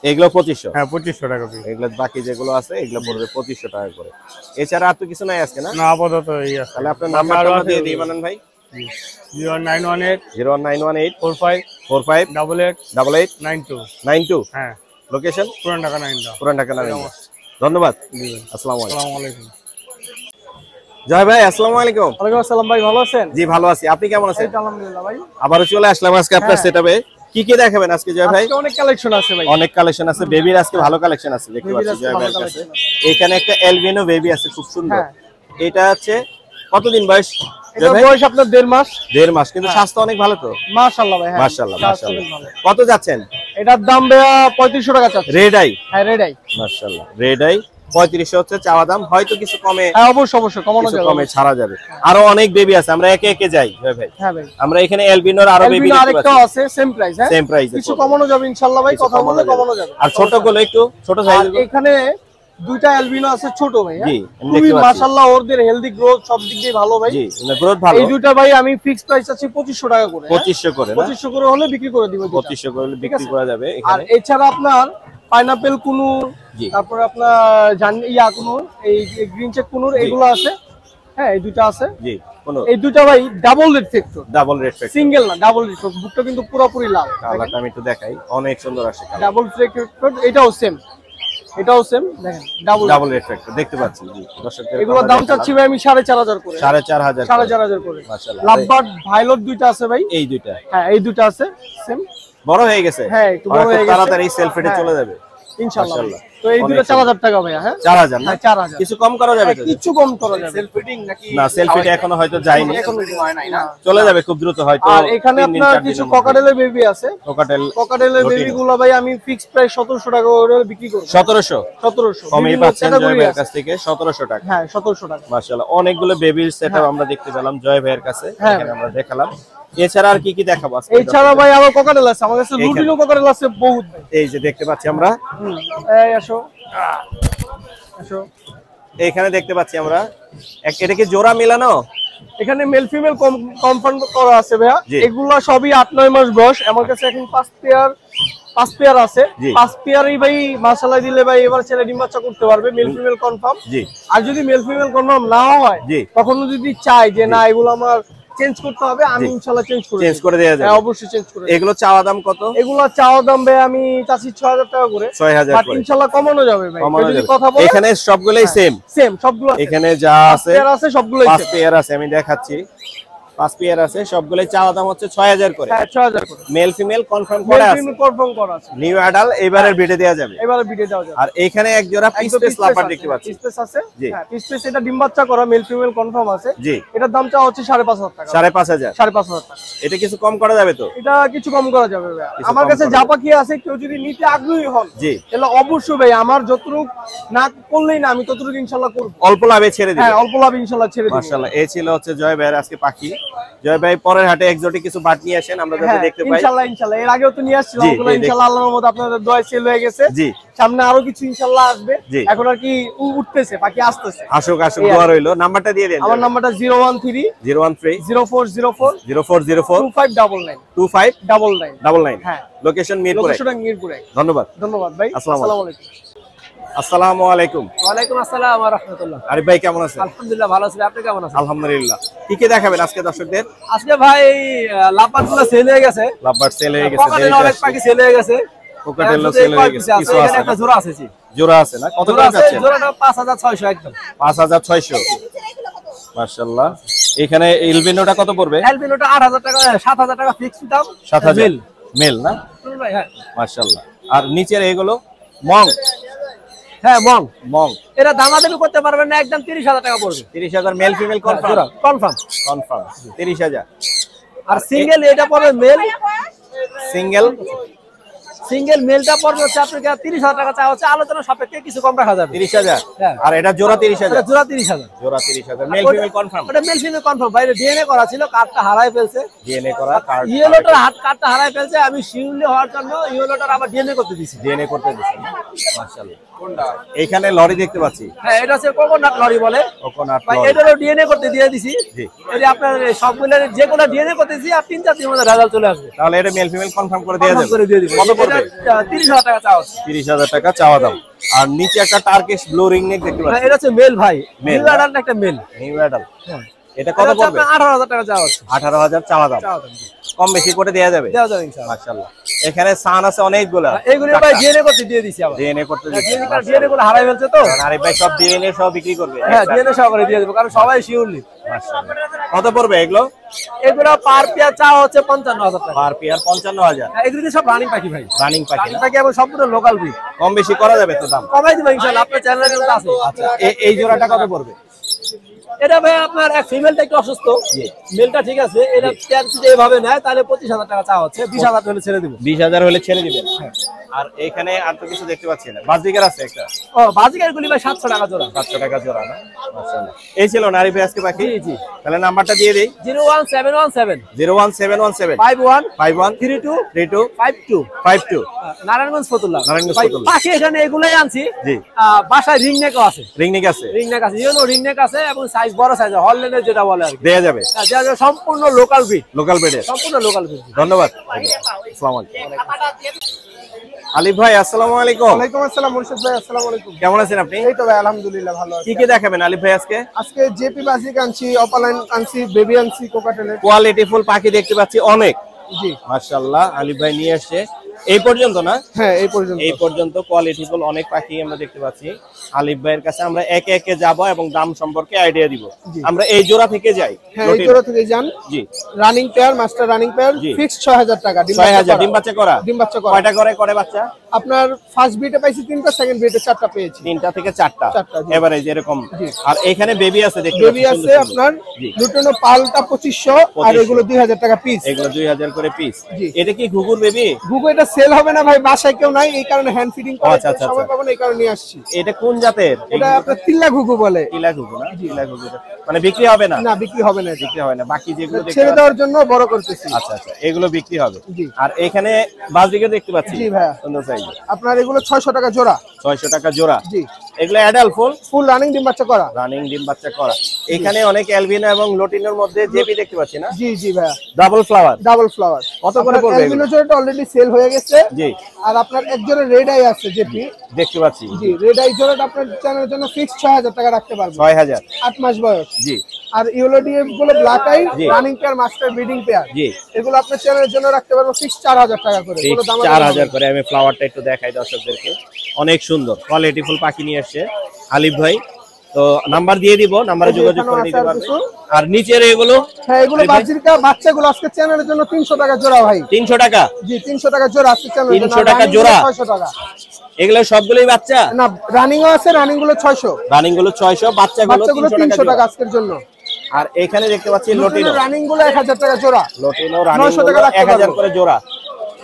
Speaker 1: এগুলো 2500।
Speaker 3: হ্যাঁ, 2500 টাকা পিস।
Speaker 1: এগুলো বাকি যেগুলো আছে এগুলো পড়বে 2500 টাকা করে। এছাড়া আর তো কিছু নাই আজকে না?
Speaker 3: না, আপাতত এই আছে।
Speaker 1: তাহলে আপনার নাম্বারটা দিয়ে দিই মান্নান ভাই।
Speaker 3: 0918
Speaker 1: 45
Speaker 3: 88
Speaker 1: 92।
Speaker 3: হ্যাঁ,
Speaker 1: লোকেশন
Speaker 3: পুরান ঢাকা 9।
Speaker 1: ধন্যবাদ। আসসালামু
Speaker 3: আসসালামু আলাইকুম।
Speaker 1: জয় ভাই, আসসালামু আলাইকুম।
Speaker 4: ওয়ালাইকুম আসসালাম ভাই, ভালো আছেন?
Speaker 1: জি ভালো আছি, আপনি কেমন আছেন?
Speaker 4: এই তো আলহামদুলিল্লাহ ভাই।
Speaker 1: আবারো চলে আসলাম আজকে আপনার সেটআপে। কি কি দেখাবেন আজকে জয় ভাই?
Speaker 4: আজকে অনেক কালেকশন আছে ভাই।
Speaker 1: অনেক কালেকশন আছে, বেবির আজকে ভালো কালেকশন আছে দেখতে পাচ্ছি জয় ভাইয়ের কাছে। এখানে একটা এলবিনো বেবি আছে খুব সুন্দর। এটা আছে কতদিন বয়স?
Speaker 4: এটা বয়স আপনার 1.5 মাস।
Speaker 1: 1.5 মাস, কিন্তু স্বাস্থ্য অনেক ভালো তো?
Speaker 4: মাশাআল্লাহ ভাই। হ্যাঁ,
Speaker 1: মাশাআল্লাহ মাশাআল্লাহ। কত যাচ্ছেন?
Speaker 4: এটার দাম ভাইয়া 3500 টাকা চাচ্ছি।
Speaker 1: Red eye?
Speaker 4: হ্যাঁ, রেড আই।
Speaker 1: মাশাআল্লাহ, রেড আই 3500 হচ্ছে চাওয়া দাম, হয়তো কিছু কমে।
Speaker 4: হ্যাঁ, অবশ্যই কমানো যাবে,
Speaker 1: কমে ছাড়া যাবে। আরো অনেক বেবি আছে, আমরা একে একে যাই জয় ভাই।
Speaker 4: হ্যাঁ ভাই,
Speaker 1: আমরা এখানে এলবিনোর আরো বেবি দেখতে পাচ্ছি।
Speaker 4: আরেকটাও আছে সেম প্রাইস। হ্যাঁ,
Speaker 1: সেম প্রাইসে
Speaker 4: কিছু কমানো যাবে ইনশাআল্লাহ ভাই, কথা বলে কমানো যাবে।
Speaker 1: আর ছোটগুলো একটু ছোট সাইজের।
Speaker 4: এখানে দুইটা অ্যালবিনো আছে ছোট ভাই।
Speaker 1: জি,
Speaker 4: খুবই মাশাআল্লাহ, ওদের হেলদি গ্রোথ সব দিক দিয়ে ভালো ভাই।
Speaker 1: জি, গ্রোথ ভালো।
Speaker 4: এই দুইটা ভাই আমি ফিক্স প্রাইস আছে 2500 টাকা করে।
Speaker 1: 2500 করে না?
Speaker 4: 2500 করে হলে বিক্রি করে দিব।
Speaker 1: 2500 করে বিক্রি করা যাবে
Speaker 4: আর
Speaker 1: এখানে।
Speaker 4: এছাড়া আপনার পাইনাপেল কুনুর, তারপরে আপনার কুনুর, এই গ্রিন চেক কুনুর, এগুলো আছে। হ্যাঁ, এই দুইটা আছে।
Speaker 1: জি, কুনুর।
Speaker 4: এই দুইটা ভাই double red factor.
Speaker 1: Double red factor,
Speaker 4: single না, ডাবল রেড ফ্যাক্টর। বুকটা কিন্তু পুরোপুরি লাল।
Speaker 1: কালারটা আমি একটু দেখাই, অনেক সুন্দর আসে কালার।
Speaker 4: ডাবল ফ্যাক্টর, এটাও সেম দেখেন,
Speaker 1: ডাবল রেড ফ্যাক্টর দেখতে পাচ্ছি। জি, দর্শকদের
Speaker 4: এগুলোর দাম চাচ্ছি ভাই আমি 4500 করে।
Speaker 1: 4500
Speaker 4: করে।
Speaker 1: মাশাআল্লাহ।
Speaker 4: লাভবার্ড ভাইলট দুইটা আছে ভাই।
Speaker 1: এই দুইটা?
Speaker 4: হ্যাঁ, এই দুইটা আছে সেম।
Speaker 1: বড় হয়ে গেছে?
Speaker 4: হ্যাঁ, একটু বড় হয়ে গেছে।
Speaker 1: তাড়াতাড়ি সেল ফিটে চলে যাবে
Speaker 4: ইনশাআল্লাহ। তো এই দুটো 4000 টাকা ভাইয়া। হ্যাঁ,
Speaker 1: 4000 না?
Speaker 4: 4000।
Speaker 1: কিছু কম করা যাবে তো?
Speaker 4: কিছু কম করা যাবে।
Speaker 2: সেলফ ফিটিং নাকি?
Speaker 1: না, সেল ফিটে এখনো হয়তো যায়নি,
Speaker 4: এখনো হয় নাই না,
Speaker 1: চলে যাবে খুব দ্রুত হয়তো।
Speaker 4: আর এখানে আপনার কিছু ককাটেলের বেবি আছে। ককাটেলের বেবি গুলো ভাই আমি ফিক্স প্রাইস 1700 টাকা করে বিক্রি করব।
Speaker 1: 1700 কমই পাচ্ছেন জয় ভাইয়ের কাছ থেকে, 1700 টাকা।
Speaker 4: হ্যাঁ, 1700 টাকা।
Speaker 1: মাশাআল্লাহ, অনেকগুলো বেবির সেটআপ আমরা দেখতে পেলাম জয় ভাইয়ের কাছে, এখানে আমরা দেখালাম। এছাড়া আর কি কি দেখাবো আজকে?
Speaker 4: এছাড়া ভাই আরো ককাটেল আছে আমার কাছে, লুটিনো ককাটেল আছে বহুত ভাই।
Speaker 1: এই যে দেখতে পাচ্ছি আমরা,
Speaker 4: এই আসো
Speaker 1: এইখানে দেখতে পাচ্ছি আমরা। এটা কি জোড়া মিলানো?
Speaker 4: এখানে মেল ফিমেল কনফার্ম করা আছে ভাইয়া। এগুলা সবই 8-9 মাস বয়স। আমার কাছে এখন 5 পেয়ার আছে। 5 পেয়ারই ভাই মাশাআল্লাহ দিলে ভাই এবার ছেলে ডিম বাচ্চা করতে পারবে, মেল ফিমেল কনফার্ম। আর যদি মেল ফিমেল কনফার্ম না হয়, তখন যদি চাই যে না এগুলো আমার চেঞ্জ করতে হবে, আমি ইনশাআল্লাহ চেঞ্জ করে দেয়া যাবে। হ্যাঁ, অবশ্যই চেঞ্জ করে।
Speaker 1: এগুলো চাওয়া দাম কত?
Speaker 4: এগুলো চাওয়া দাম ভাই আমি চাচ্ছি 6000 টাকা করে।
Speaker 1: 6000
Speaker 4: বাট ইনশাআল্লাহ কমানো যাবে ভাই, যদি কথা বলে।
Speaker 1: এখানে সবগুলোই সেম
Speaker 4: সবগুলো
Speaker 1: এখানে যা আছে
Speaker 4: পেয়ার আছে, সবগুলোই
Speaker 1: 5 পেয়ার আছে, আমি দেখাচ্ছি। 5 পেয়ার আছে, সবগুলোই চাওয়া দাম হচ্ছে 6000 করে।
Speaker 4: হ্যাঁ, 6000 করে।
Speaker 1: মেল ফিমেল কনফার্ম করা আছে।
Speaker 4: কনফার্ম করা আছে।
Speaker 1: নিউ অ্যাডাল এবারে বিটে দেয়া যাবে।
Speaker 4: এবারে বিটে দেওয়া যাবে।
Speaker 1: আর এখানে এক জোড়া পিসপেস লাভার দেখতে পাচ্ছি।
Speaker 4: পিসপেস আছে। হ্যাঁ, পিসপেস এটা ডিম বাচ্চা করা, মেল ফিমেল কনফার্ম আছে।
Speaker 1: জি,
Speaker 4: এটার দাম চাওয়া হচ্ছে 5500 টাকা।
Speaker 1: 5500 টাকা। এটা কিছু কম করা যাবে তো?
Speaker 4: এটা কিছু কম করা যাবে ভাই। আমার কাছে যা পাখি আছে, কেউ যদি নিতে আগ্রহী হন,
Speaker 1: জি,
Speaker 4: তাহলে অবশ্যই ভাই আমার যতটুকু না করলেই না, আমি ততটুকু ইনশাআল্লাহ করব।
Speaker 1: অল্প লাভে ছেড়ে দিবেন?
Speaker 4: হ্যাঁ, অল্প লাভে ইনশাআল্লাহ ছেড়ে দিব।
Speaker 1: মাশাআল্লাহ, এই ছিল হচ্ছে জয় ভাইয়ের আজকে পাখি। জয় ভাই পরের হাটে এক্সোটিক কিছু বাট নিয়ে আসেন, আমরা যাতে দেখতে পাই।
Speaker 4: ইনশাআল্লাহ এর আগেও তো নিয়ে আসছিলাম, ওগুলো ইনশাআল্লাহ আল্লাহর রহমতে আপনাদের দোয়ায় সেল হয়ে গেছে। জি, সামনে আরো কিছু ইনশাআল্লাহ আসবে। এখন আর কি উঠতেছে, পাখি আসতেছে।
Speaker 1: আসুক দোয়া রইলো। নাম্বারটা দিয়ে দেন।
Speaker 4: আমার নাম্বারটা 013 0404 2599 2599।
Speaker 1: হ্যাঁ, লোকেশন মিরপুর। ধন্যবাদ
Speaker 4: ভাই। আসসালামু আলাইকুম।
Speaker 1: আসসালামু আলাইকুম।
Speaker 4: ওয়ালাইকুম আসসালাম ওয়া রাহমাতুল্লাহ।
Speaker 1: আরিফ ভাই কেমন আছেন?
Speaker 4: আলহামদুলিল্লাহ ভালো আছি, আপনি কেমন আছেন?
Speaker 1: আলহামদুলিল্লাহ। কি কি দেখাবেন আজকে দর্শকদের?
Speaker 4: আজকে ভাই লাপাটগুলো সেল হয়ে গেছে।
Speaker 1: লাপাট সেল হয়ে গেছে,
Speaker 4: ককাটেল অনেক পাখি সেল হয়ে গেছে।
Speaker 1: কোকাটেল সেল হয়ে গেছে, কিছু আছে।
Speaker 4: একটা জোড়া আছে। জি,
Speaker 1: জোড়া আছে না? কত করে যাচ্ছে?
Speaker 4: জোড়াটা 5600 একদম।
Speaker 1: 5600। মাশাআল্লাহ। এখানে এলবিনোটা কত পড়বে?
Speaker 4: এলবিনোটা 8000 টাকা, 7000 টাকা ফিক্সড দাম।
Speaker 1: 7000 মেল না?
Speaker 4: ভাই হ্যাঁ,
Speaker 1: মাশাআল্লাহ। আর নিচের এগুলো মং?
Speaker 4: হ্যাঁ, মং। এরা দামাদামি করতে পারবেন না, একদম 30000 টাকা পড়বে।
Speaker 1: 30000 মেল ফিমেল কনফার্ম 30000।
Speaker 4: আর সিঙ্গেল এটা পড়বে মেল
Speaker 1: সিঙ্গেল
Speaker 4: সিঙ্গেল মেলটা পড়বে হচ্ছে আপনাকে 30,000 টাকা চাওয়া হচ্ছে, আলোচনা সাপেক্ষে কিছু কম রাখা যাবে।
Speaker 1: 30,000
Speaker 4: হ্যাঁ।
Speaker 1: আর এটা জোড়া 30,000?
Speaker 4: জোড়া 30,000।
Speaker 1: জোড়া 30,000 মেল ফিমেল কনফার্ম?
Speaker 4: ওটা মেল ফিমেল কনফার্ম, বাইরে ডিএনএ করা ছিল, কার্ডটা হারায় ফেলছে।
Speaker 1: ডিএনএ করা কার্ড,
Speaker 4: ইয়েলোটার হাত কার্ডটা হারায় ফেলছে, আমি শিউরলি হওয়ার জন্য ইয়েলোটার আবার ডিএনএ করতে দিছি।
Speaker 1: ডিএনএ করতে দিছি, মাশাআল্লাহ। এখানে লরি দেখতে পাচ্ছি।
Speaker 4: হ্যাঁ, এটা হচ্ছে কোকোনাট লরি বলে।
Speaker 1: কোকোনাট
Speaker 4: ভাই
Speaker 1: লরি,
Speaker 4: এটারও ডিএনএ করতে দিয়ে দিছি।
Speaker 1: জি।
Speaker 4: এই যে আপনার সবগুলো যে কোনো ডিএনএ করতে দিছি, আর 3-4 দিনের মধ্যে রেজাল্ট চলে আসবে।
Speaker 1: তাহলে এটা মেল ফিমেল কনফার্ম করে দেয়া যাবে?
Speaker 4: করে দিয়ে দিব।
Speaker 1: কত পড়বে?
Speaker 4: 30,000 টাকা চাওয়া হচ্ছে।
Speaker 1: 30,000 টাকা চাওয়া দাম। আর নিচে একটা টার্কিশ ব্লু রিং নেক দেখতে পাচ্ছি।
Speaker 4: এটা হচ্ছে মেল ভাই,
Speaker 1: Male,
Speaker 4: নিউ অ্যাডাল্ট একটা মেল।
Speaker 1: New adult. এটা কত পড়বে?
Speaker 4: 18,000 টাকা চাওয়া হচ্ছে।
Speaker 1: 18,000 চাওয়া দাম। কম বেশি করে দেয়া যাবে?
Speaker 4: দেওয়া যাবে ইনশাআল্লাহ।
Speaker 1: মাশাআল্লাহ। এখানে সান আছে অনেকগুলা।
Speaker 4: এইগুলো ভাই ডিএনএ করতে দিয়ে দিছি আবার।
Speaker 1: ডিএনএ করতে দিছি।
Speaker 4: ডিএনএ গুলো হারাই ফেলছে তো।
Speaker 1: আরে ভাই সব ডিএনএ সব বিক্রি করবে?
Speaker 4: হ্যাঁ, ডিএনএ সহ করে দিয়ে দেব, কারণ সবাই শিওরলি।
Speaker 1: মাশাআল্লাহ। কত পড়বে এগুলো?
Speaker 4: এগুলো পার পেয়ার চাওয়া হচ্ছে 55,000 টাকা।
Speaker 1: Per pair 55,000?
Speaker 4: এগুলো সব রানিং পাখি ভাই।
Speaker 1: রানিং পাখি
Speaker 4: রানিং পাখি এবং সম্পূর্ণ লোকাল ব্রিড।
Speaker 1: কম বেশি করা যাবে তো দাম?
Speaker 4: কমাই দিব ইনশাআল্লাহ, আপনার চ্যানেলে কিন্তু আছে।
Speaker 1: আচ্ছা, এই জোড়াটা কত পড়বে?
Speaker 4: এটা ভাই আপনার এক ফিমেলটা একটু অসুস্থ, মেলটা ঠিক আছে। এটা পেয়ার যদি এভাবে নেয় তাহলে 25,000 টাকা চাওয়া হচ্ছে। 20,000 হলে ছেড়ে দিব।
Speaker 1: 20,000 হলে ছেড়ে দিবেন। আর এখানে আর তো কিছু দেখতে পাচ্ছি না। বাজিকার আছে একটা?
Speaker 4: ও, বাজিকার গুলি ভাই 700 টাকা জোড়া।
Speaker 1: 700 টাকা জোড়া না? মাশাআল্লাহ। এই ছিল নারী ভাই আজকে পাখি?
Speaker 4: জি জি।
Speaker 1: তাহলে নাম্বারটা দিয়ে দেই।
Speaker 4: 01717
Speaker 1: 01717
Speaker 4: 51
Speaker 1: 51
Speaker 4: 32
Speaker 1: 32
Speaker 4: 52
Speaker 1: 52
Speaker 4: নারায়ণগঞ্জ ফতুল্লা।
Speaker 1: নারায়ণগঞ্জ
Speaker 4: ভাই
Speaker 1: ফতুল্লা।
Speaker 4: পাখি এখানে এগুলাই আনছি।
Speaker 1: জি।
Speaker 4: বাসায় রিং নেকও আছে।
Speaker 1: রিং নেক আছে?
Speaker 4: রিং নেক আছে, ইউনো রিং নেক আছে এবং সাইজ বড় সাইজ, হলল্যান্ডের যেটা বলে আর কি।
Speaker 1: দেয়া যাবে?
Speaker 4: যা সম্পূর্ণ লোকাল ব্রিড।
Speaker 1: লোকাল ব্রিডের?
Speaker 4: সম্পূর্ণ লোকাল ব্রিড।
Speaker 1: ধন্যবাদ। আসসালামু আলাইকুম। আলিফ ভাই আসসালামু আলাইকুম।
Speaker 5: ওয়ালাইকুম আসসালাম মুর্শিদ ভাই, আসসালামু আলাইকুম।
Speaker 1: কেমন আছেন আপনি?
Speaker 5: এই তো ভাই আলহামদুলিল্লাহ ভালো আছি।
Speaker 1: কি কি দেখাবেন আলিফ ভাই আজকে?
Speaker 5: আজকে জেপি বাজিক আনছি, অপালাইন আনছি, বেবি আনছি, কোকাটেলের।
Speaker 1: কোয়ালিটি ফুল পাখি দেখতে পাচ্ছি অনেক।
Speaker 5: জি
Speaker 1: মাশাআল্লাহ, আলিফ ভাই নিয়ে আসছে। এই পর্যন্ত না?
Speaker 5: হ্যাঁ, এই পর্যন্ত
Speaker 1: কোয়ালিটি ফুল অনেক পাখি আমরা দেখতে পাচ্ছি আলিফ ভাইয়ের কাছে। আমরা একে একে যাব এবং দাম সম্পর্কে আইডিয়া দিব। আমরা এই জোড়া থেকে যাই।
Speaker 5: হ্যাঁ, এই জোড়া থেকে যান।
Speaker 1: জি।
Speaker 5: Running pair, master running pair, fix 6,000 টাকা।
Speaker 1: 6,000 ডিম বাচ্চা করা?
Speaker 5: ডিম বাচ্চা করা।
Speaker 1: কয়টা করে করে বাচ্চা?
Speaker 5: আপনার ফার্স্ট বিটে পাইছি 3টা, সেকেন্ড বিটে 4টা পেয়েছি।
Speaker 1: 3টা থেকে 4টা
Speaker 5: 4টা, জি।
Speaker 1: এভারেজ এরকম। আর এখানে বেবি আছে দেখতে
Speaker 5: বেবি
Speaker 1: পাচ্ছি।
Speaker 5: আছে আপনার লুটেনো পালটা 2500, আর এগুলো 2,000 টাকা পিস।
Speaker 1: এগুলো 2,000 করে পিস।
Speaker 5: জি।
Speaker 1: এটা কি ঘুঘুর বেবি?
Speaker 5: গুগো এটা সেল হবে না ভাই, বাসায় কেউ নাই, এই কারণে হ্যান্ড ফিডিং করে
Speaker 1: আচ্ছা, আচ্ছা,
Speaker 5: সময় পাবো না, এই কারণে নিয়ে আসছি।
Speaker 1: এটা কোন জাতের?
Speaker 5: এটা আপনার তিল্লা ঘুঘু বলে।
Speaker 1: টিলা ঘুঘু না? টিলা ঘুঘু মানে বিক্রি হবে না?
Speaker 5: না, বিক্রি হবে না,
Speaker 1: বিক্রি হয় না। বাকি যেগুলো দেখতে
Speaker 5: ছেড়ে দেওয়ার জন্য বড় করতেছি।
Speaker 1: আচ্ছা আচ্ছা, এগুলো বিক্রি হবে।
Speaker 5: জি।
Speaker 1: আর এখানে বাজরিকে দেখতে পাচ্ছি।
Speaker 5: জি ভাইয়া।
Speaker 1: সুন্দর সাইজ।
Speaker 5: আপনার এগুলো 600 টাকা জোড়া।
Speaker 1: 600 টাকা জোড়া।
Speaker 5: জি।
Speaker 1: এগুলো অ্যাডাল্ট ফুল?
Speaker 5: ফুল রানিং ডিম বাচ্চা করা।
Speaker 1: রানিং ডিম বাচ্চা করা। এখানে অনেক অ্যালবিনো এবং লোটিনোর মধ্যে জেপি দেখতে পাচ্ছি না?
Speaker 5: জি জি ভাইয়া।
Speaker 1: Double flower.
Speaker 5: Double flower.
Speaker 1: কত করে পড়বে?
Speaker 5: অ্যালবিনো জোড়াটা অলরেডি সেল হয়ে গেছে।
Speaker 1: জি।
Speaker 5: আর আপনার এক জোড়া রেড আই আছে জেপি
Speaker 1: দেখতে পাচ্ছি।
Speaker 5: জি, রেড আই জোড়াটা আপনার চ্যানেলের জন্য ফিক্স 6,000 টাকা রাখতে পারবেন।
Speaker 1: 6,000?
Speaker 5: 8 মাস বয়স।
Speaker 1: জি।
Speaker 5: আর ইয়েলো ডিএফ গুলো ব্ল্যাক আই,
Speaker 1: জি।
Speaker 5: Running pair, master breeding pair.
Speaker 1: জি।
Speaker 5: এগুলো আপনার চ্যানেলের জন্য রাখতে পারবো ফিক্স 4,000 টাকা করে। কোনো দাম
Speaker 1: 4,000 করে। আমি ফ্লাওয়ারটা একটু দেখাই দর্শকদেরকে। অনেক সুন্দর কোয়ালিটি ফুল পাখি নিয়ে আসছে আলিফ ভাই। তো নাম্বার দিয়ে দিব, নাম্বারে যোগাযোগ করে নিতে পারবেন। আর নিচের এগুলো?
Speaker 5: হ্যাঁ, এগুলো বাজিরকা বাচ্চাগুলো আজকে চ্যানেলের জন্য 300 টাকা জোড়া ভাই।
Speaker 1: 300 টাকা?
Speaker 5: জি, 300 টাকা জোড়া আজকে চ্যানেলের জন্য।
Speaker 1: 300 টাকা জোড়া?
Speaker 5: 600 টাকা।
Speaker 1: এগুলো সবগুলোই বাচ্চা?
Speaker 5: না, রানিংও আছে, রানিং গুলো 600।
Speaker 1: রানিং গুলো 600, বাচ্চাগুলো
Speaker 5: 300 টাকা আজকের জন্য।
Speaker 1: আর এখানে দেখতে পাচ্ছি লোটিনো।
Speaker 5: রানিং গুলো 1000 টাকা জোড়া।
Speaker 1: লোটিনো রানিং
Speaker 5: 900 টাকা রাখতে
Speaker 1: 1000
Speaker 5: পারবো।
Speaker 1: করে জোড়া।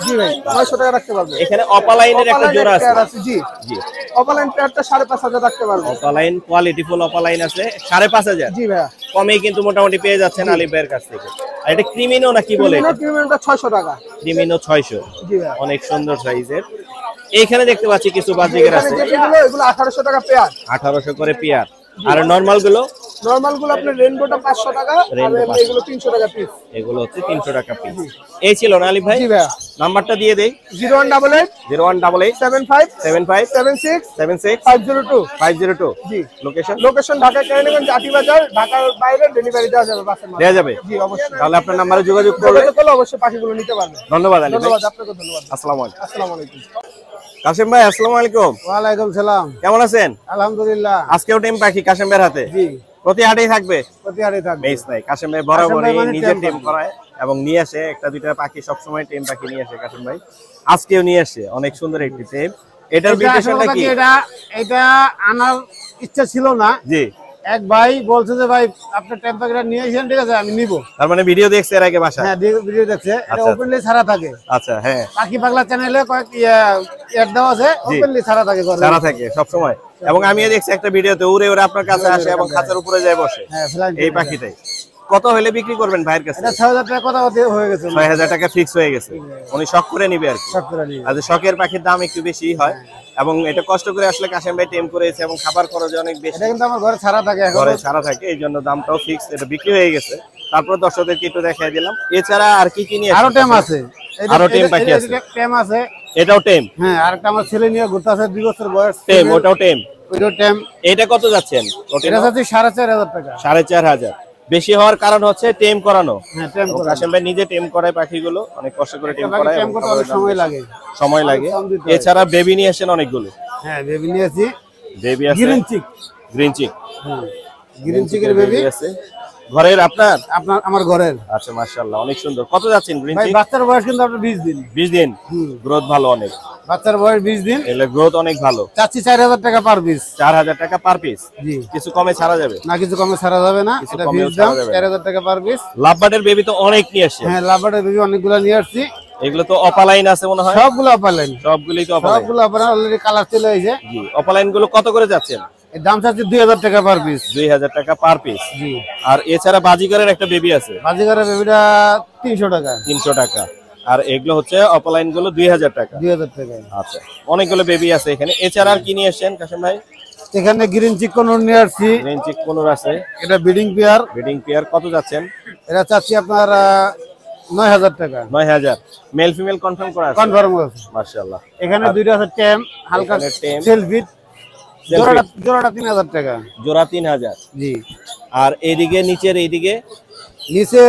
Speaker 5: জি ভাই, 900 টাকা রাখতে পারবে।
Speaker 1: এখানে অপালাইনের একটা জোড়া আছে।
Speaker 5: জি
Speaker 1: জি।
Speaker 5: অপালাইন পেয়ারটা 5,500 রাখতে পারবে।
Speaker 1: অপালাইন কোয়ালিটি ফুল অপালাইন আছে 5,500।
Speaker 5: জি ভাইয়া।
Speaker 1: কমেই কিন্তু মোটামুটি পেয়ে যাচ্ছেন আলিফ ভাইয়ের কাছ থেকে। আর এটা ক্রিমিনো না কি বলে?
Speaker 5: ক্রিমিনোটা 600 টাকা।
Speaker 1: ক্রিমিনো 600।
Speaker 5: জি ভাইয়া।
Speaker 1: অনেক সুন্দর সাইজের। এইখানে দেখতে পাচ্ছি কিছু বাজিকার আছে।
Speaker 5: যেগুলো এগুলো 1800 টাকা পেয়ার।
Speaker 1: 1800 করে পেয়ার। আর নরমাল গুলো?
Speaker 5: নরমাল গুলো আপনার রেইনবোটা 500 টাকা, আর এগুলো 300 টাকা পিস।
Speaker 1: এগুলো হচ্ছে 300 টাকা পিস। এই ছিল না আলিফ ভাই?
Speaker 5: জি ভাইয়া।
Speaker 1: নাম্বারটা দিয়ে দেই।
Speaker 5: 0188
Speaker 1: 0188
Speaker 5: 75
Speaker 1: 75
Speaker 5: 76
Speaker 1: 76
Speaker 5: 502
Speaker 1: 502।
Speaker 5: জি।
Speaker 1: লোকেশন?
Speaker 5: লোকেশন ঢাকা কেরানীগঞ্জ আটি বাজার, ঢাকার বাইরে ডেলিভারি দেওয়া যাবে বাসের মাধ্যমে।
Speaker 1: দেয়া যাবে?
Speaker 5: জি অবশ্যই।
Speaker 1: তাহলে আপনার নাম্বারে যোগাযোগ করলে
Speaker 5: অবশ্যই পাখিগুলো নিতে পারবেন।
Speaker 1: ধন্যবাদ আলিফ ভাই।
Speaker 5: ধন্যবাদ, আপনাকে ধন্যবাদ।
Speaker 1: আসসালামু আলাইকুম।
Speaker 5: আসসালামু আলাইকুম।
Speaker 1: কাশেম ভাই আসসালামু আলাইকুম।
Speaker 5: ওয়ালাইকুম সালাম।
Speaker 1: কেমন আছেন?
Speaker 5: আলহামদুলিল্লাহ।
Speaker 1: আজকেও টিম পাখি কাশেম ভাইয়ের হাতে?
Speaker 5: জি।
Speaker 1: প্রতি হাটেই থাকবে?
Speaker 5: প্রতি হাটে থাকবে।
Speaker 1: বেশ নাই, কাশেম ভাই বরাবরই
Speaker 5: মানে
Speaker 1: নিজে
Speaker 5: টেম
Speaker 1: টিম করায় এবং নিয়ে আসে একটা দুইটা পাখি, সবসময় টিম পাখি নিয়ে আসে কাশেম ভাই। আজকেও নিয়ে আসে অনেক সুন্দর একটি টিম। এটার বিশেষণটা কি?
Speaker 5: এটা আনার ইচ্ছা ছিল না।
Speaker 1: জি।
Speaker 2: এক ভাই বলছে যে ভাই আপনার টেম পাখিটা নিয়ে এসেছেন, ঠিক আছে আমি নিব।
Speaker 1: তার মানে ভিডিও দেখছে এর আগে বাসা?
Speaker 2: হ্যাঁ ভিডিও দেখছে, এটা ওপেনলি ছাড়া থাকে।
Speaker 1: আচ্ছা হ্যাঁ,
Speaker 2: পাখি পাগলা চ্যানেলে কয়েক অ্যাড দেওয়া আছে, ওপেনলি ছাড়া থাকে,
Speaker 1: ছাড়া থাকে সব সময়। এবং আমিও দেখছি একটা ভিডিওতে উড়ে উড়ে আপনার কাছে আসে এবং খাঁচার উপরে যায় বসে।
Speaker 2: হ্যাঁ
Speaker 1: এই পাখিটাই কত হলে বিক্রি করবেন ভাইয়ের কাছে?
Speaker 2: এটা 6000 টাকা কথা হয়ে গেছে,
Speaker 1: 6000 টাকা ফিক্স হয়ে গেছে, উনি শখ করে নিবে আর কি।
Speaker 2: শখ করে নিবে,
Speaker 1: আর শখের পাখির দাম একটু বেশি হয় এবং এটা কষ্ট করে আসলে কাশেম ভাই টেম করেছে এবং খাবার খরচ অনেক বেশি।
Speaker 2: এটা কিন্তু আমার ঘরে ছাড়া থাকে,
Speaker 1: ঘরে ছাড়া থাকে, এই জন্য দামটাও ফিক্স। এটা বিক্রি হয়ে গেছে। তারপর দর্শকদেরকে একটু দেখাই দিলাম। এছাড়া আর কি কি নিয়ে?
Speaker 2: আরো টেম আছে,
Speaker 1: আরো টেম পাখি আছে,
Speaker 2: টেম আছে,
Speaker 1: এটাও টেম।
Speaker 2: হ্যাঁ আরেকটা আমার ছেলে নিয়ে ঘুরতে আছে, 2 বছর বয়স,
Speaker 1: টেম, ওটাও টেম।
Speaker 2: ওইটাও টেম।
Speaker 1: এটা কত যাচ্ছেন?
Speaker 2: এটা যাচ্ছে 4500 টাকা।
Speaker 1: 4500। বেশি হওয়ার কারণ হচ্ছে টেম করানো।
Speaker 2: হ্যাঁ টেম করানো,
Speaker 1: কাশেম ভাই নিজে টেম করায় পাখিগুলো, অনেক কষ্ট করে টেম করায়,
Speaker 2: টেম করতে অনেক সময় লাগে,
Speaker 1: সময় লাগে। এছাড়া বেবি নিয়ে আসেন অনেকগুলো।
Speaker 2: হ্যাঁ বেবি নিয়েছি,
Speaker 1: বেবি আছে,
Speaker 2: গ্রিন চিক।
Speaker 1: গ্রিন চিক,
Speaker 2: হ্যাঁ গ্রিন চিকের বেবি
Speaker 1: আছে ঘরের আপনার?
Speaker 2: আমার ঘরের।
Speaker 1: আচ্ছা মাশাআল্লাহ, অনেক সুন্দর। কত যাচ্ছেন গ্রিন
Speaker 2: ভাই
Speaker 1: চিক?
Speaker 2: বাচ্চার বয়স কিন্তু আপনার 20 দিন।
Speaker 1: 20 দিন, গ্রোথ ভালো অনেক।
Speaker 2: বাচ্চার বয়স 20 দিন,
Speaker 1: এলে গ্রোথ অনেক ভালো।
Speaker 2: চাচ্ছি 4000 টাকা পার পিস।
Speaker 1: 4000 টাকা পার পিস?
Speaker 2: জি।
Speaker 1: কিছু কমে ছাড়া যাবে
Speaker 2: না, কিছু কমে ছাড়া যাবে না, এটা ফিক্স দাম 4000 টাকা পার পিস।
Speaker 1: লাভবার্ডের বেবি তো অনেক নিয়ে আসছে।
Speaker 2: হ্যাঁ লাভবার্ডের বেবি অনেকগুলো নিয়ে আসছি।
Speaker 1: এগুলো তো অপালাইন আছে মনে হয়?
Speaker 2: সবগুলো অপালাইন,
Speaker 1: সবগুলোই তো অপালাইন।
Speaker 2: সবগুলো অপালাইন, অলরেডি কালার চলে এসেছে।
Speaker 1: জি, অপালাইন গুলো কত করে যাচ্ছেন?
Speaker 2: এর দাম চাচ্ছি 2000 টাকা পার পিস।
Speaker 1: 2000 টাকা পার পিস।
Speaker 2: জি।
Speaker 1: আর এছাড়া বাজিগরের একটা বেবি আছে,
Speaker 2: বাজিগরের বেবিটা 300 টাকা।
Speaker 1: 300 টাকা। আর এগুলো হচ্ছে অপালাইন গুলো 2000 টাকা।
Speaker 2: 2000 টাকা।
Speaker 1: আচ্ছা, অনেকগুলো বেবি আছে এখানে। এছাড়া আর কি নিয়ে আসছেন কাশেম ভাই?
Speaker 2: এখানে গ্রিন চিকন নিয়ে আসছি।
Speaker 1: গ্রিন চিক কোনর আছে,
Speaker 2: এটা ব্রিডিং পেয়ার।
Speaker 1: ব্রিডিং পেয়ার কত যাচ্ছেন?
Speaker 2: এটা চাচ্ছি আপনার 9000 টাকা।
Speaker 1: 9000। মেল ফিমেল কনফার্ম করা আছে?
Speaker 2: কনফার্ম আছে
Speaker 1: মাশাআল্লাহ।
Speaker 2: এখানে দুইটা আছে টেম, হালকা
Speaker 1: টেম,
Speaker 2: সেলফিট। জোড়াটা 3000 টাকা।
Speaker 1: জোড়া 3000।
Speaker 2: জি।
Speaker 1: আর এইদিকে নিচের এইদিকে
Speaker 2: নিচে